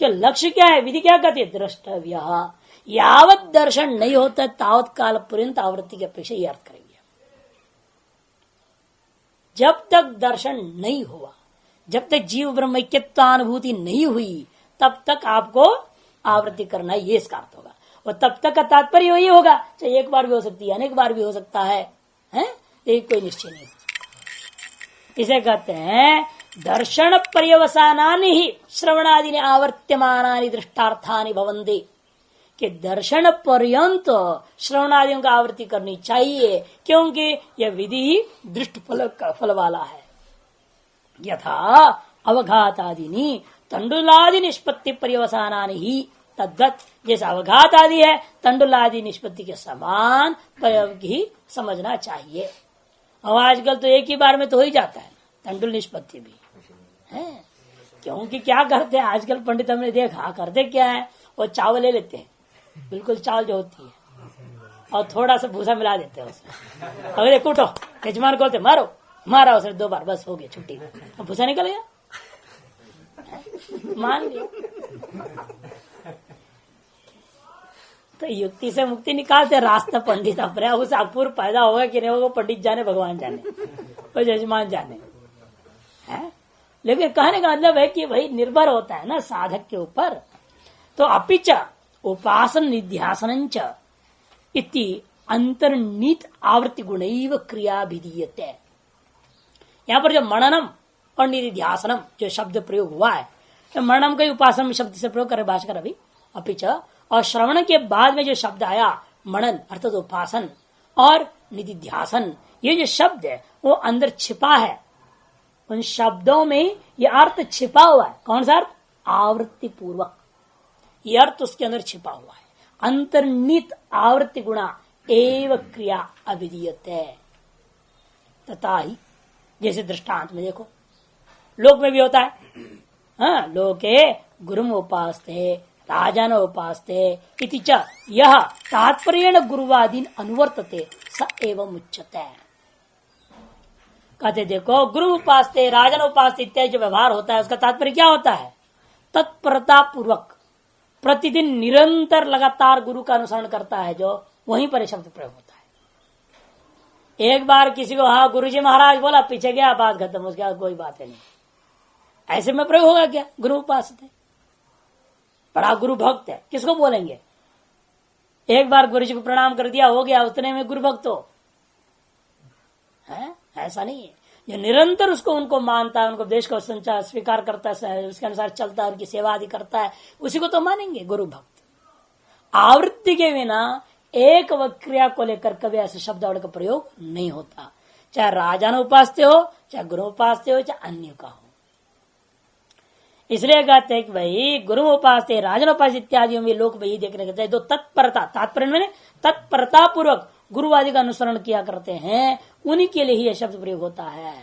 कि लक्ष्य क्या है, विधि क्या कहती है? द्रष्टव्य। यावत दर्शन नहीं होता तावत काल पर्यंत आवृत्ति की अपेक्षा ये अर्थ करेंगे। जब तक दर्शन नहीं हुआ, जब तक जीव ब्रह्मैक्यत्वानुभूति नहीं हुई, तब तक आपको आवृत्ति करना, ये इसका अर्थ होगा। और तब तक का तात्पर्य यही होगा, चाहे एक बार भी हो सकती है, अनेक बार भी हो सकता है, एक कोई निश्चय नहीं हो सकता। इसे कहते हैं दर्शन पर्यवसानानि ही श्रवणादि ने आवर्त्यमानानि दृष्टार्थानि भवन्ति, कि दर्शन पर्यंत श्रवणादियों का आवृत्ति करनी चाहिए, क्योंकि यह विधि ही दृष्ट फल वाला है। यथा अवघातादिनी तंडुलादि निष्पत्ति पर्यवसानानि ही तद्वत, जैसा अवघात आदि है तंडुलादि निष्पत्ति के समान प्रयोग ही समझना चाहिए। और आजकल तो एक ही बार में तो हो ही जाता है तंडुल निष्पत्ति भी है, क्योंकि क्या करते हैं आजकल पंडित, हमने देखा करते क्या है, वो चावल ले लेते हैं, बिल्कुल चावल जो होती है, और थोड़ा सा भूसा मिला देते हैं उसमें, अगर कूटो यजमान को बोलते मारो, मारा उसने 2 बार, बस हो गया छुट्टी, भूसा निकल गया, मान लिया। तो युक्ति से मुक्ति निकालते रास्ता पंडित अपने, उस अपूर्व पैदा होगा कि नहीं होगा पंडित जाने, भगवान जाने, वो यजमान जाने है। लेकिन कहने का मतलब है कि भाई निर्भर होता है ना साधक के ऊपर। तो अपिच उपासन निध्यासन इति अंतर्नीत आवृत्ति गुणैव क्रिया विधीयते। यहाँ पर जो मननम और निध्यासनम जो शब्द प्रयोग हुआ है, तो मननम का उपासन शब्द से प्रयोग करे भाषकर अभी, अपिच और श्रवण के बाद में जो शब्द आया मनन अर्थात उपासन और निधिध्यासन, ये जो शब्द है वो अंदर छिपा है, उन शब्दों में ये अर्थ छिपा हुआ है। कौन सा अर्थ? आवृत्ति पूर्वक, ये अर्थ उसके अंदर छिपा हुआ है। अंतर्नित आवृत्ति गुणा एव क्रिया अविधीयते तथा ही, जैसे दृष्टांत में देखो लोक में भी होता है, हाँ, लोके गुरुम उपास्ते राजान उपास्ते इति च यह तात्पर्येण गुरुवादीन अनुवर्तते स एवं उच्यते। कहते देखो गुरु उपास्ते राजन उपास्ते इत्यादि जो व्यवहार होता है उसका तात्पर्य क्या होता है? तत्परता पूर्वक प्रतिदिन निरंतर लगातार गुरु का अनुसरण करता है, जो वहीं पर शब्द प्रयोग होता है। एक बार किसी को हाँ गुरुजी महाराज बोला, पीछे गया, बात खत्म, उसके बाद कोई बात नहीं, ऐसे में प्रयोग होगा क्या? गुरु उपास्ते बड़ा गुरु भक्त है, किसको बोलेंगे? एक बार गुरु जी को प्रणाम कर दिया, हो गया, उतने में गुरु भक्त हो है? ऐसा नहीं है। जो निरंतर उसको उनको मानता है, उनको देश को संचार स्वीकार करता है, उसके अनुसार चलता है, उनकी सेवा आदि करता है, उसी को तो मानेंगे गुरु भक्त। आवृत्ति के बिना एक क्रिया को लेकर कभी ऐसे शब्दावली का प्रयोग नहीं होता, चाहे राजान उपास्य हो, चाहे गुरु उपास्य हो, चाहे अन्य का हो। इसलिए कहते हैं कि भाई गुरु उपास्य, राजन उपास्य इत्यादि में लोग वही देखने के चाहिए, जो तत्परता, तात्पर्य मैंने तत्परता पूर्वक गुरुवादि का अनुसरण किया करते हैं, उन्हीं के लिए ही यह शब्द प्रयोग होता है।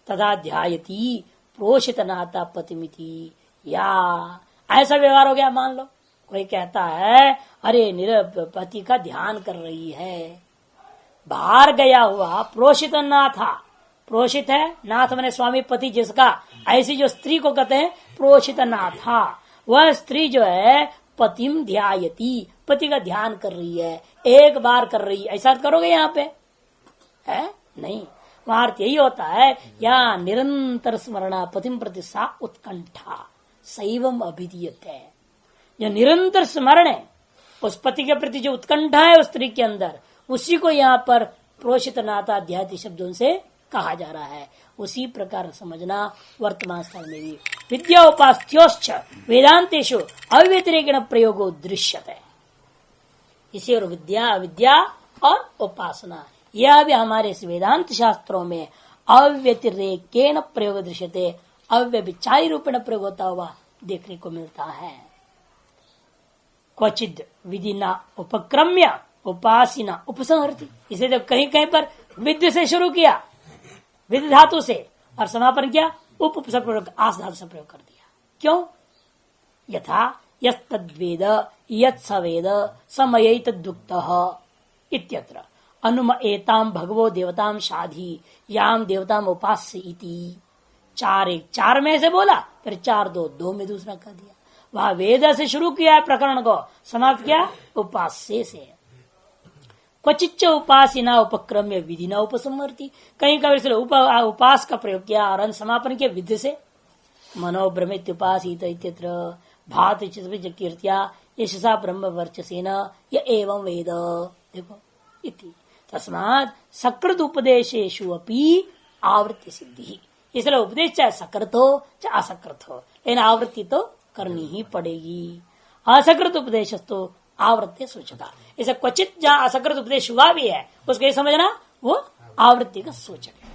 तथा ध्यायती प्रोषित नाता पतिमिति, या ऐसा व्यवहार हो गया। मान लो कोई कहता है अरे पति का ध्यान कर रही है, बाहर गया हुआ प्रोषित नाथा, प्रोषित है नाथ मैंने स्वामी पति जिसका, ऐसी जो स्त्री को कहते हैं प्रोषित नाथा, वह स्त्री जो है पतिम ध्यायती, पति का ध्यान कर रही है, एक बार कर रही है, ऐसा करोगे यहाँ पे है नहीं। वहां अर्थ यही होता है या निरंतर स्मरणा पतिम प्रति सा उत्कंठा सैवम अभिधीयते, जो निरंतर स्मरण है उस पति के प्रति जो उत्कंठा है उस स्त्री के अंदर, उसी को यहाँ पर प्रोषित नाता अध्यात्म शब्दों से कहा जा रहा है। उसी प्रकार समझना वर्तमान स्थल में भी विद्या उपास्योश्च वेदांतेषु अव्यतिरेकेण प्रयोगो दृश्यते। इसी और विद्या, अविद्या और उपासना, यह भी हमारे इस वेदांत शास्त्रों में अव्यतिरेकेण प्रयोग दृश्यते, अव्यभिचारी रूपेण प्रयोग होता हुआ देखने को मिलता है। क्वचिद विधिना उपक्रम्य उपासिना उपसंहरति, इसे जब कहीं कहीं पर विद्य से शुरू किया, विधि धातु से, और समापन किया उप से प्रयोग, आस धातु से प्रयोग कर दिया। क्यों? यथा यस्तद्वेद यत् सवेद समय तदुक्तः इत्यत्र अनुम एताम भगवो देवताम शाधी याम देवताम उपास्य इति। चार एक चार में से बोला, फिर चार दो दो में दूसरा कर दिया। वहां वेद से शुरू किया है प्रकरण को, समाप्त किया उपास्य से। क्वचिच्च उपासिना उपक्रम्य विधि न उपसंहरति, कहीं कभी उपास का प्रयोग किया और समापन किया विधि से। मनोभ्रमित उपासित इत्यत्र भात कीर्त्या यशसा ब्रह्म वर्चसेन य एवं वेद, देखो इति तस्मात् सकृत उपदेशेषु अपि आवृत्ति सिद्धि। इसलिए उपदेश चाहे सकृत हो चाहे असकृत हो, लेकिन आवृत्ति तो करनी ही पड़ेगी। असकृत उपदेश तो आवृत्ति सूचका, इसे क्वचित जहाँ असकृत उपदेश हुआ भी है उसको ये समझना वो आवृत्ति का सूचक है।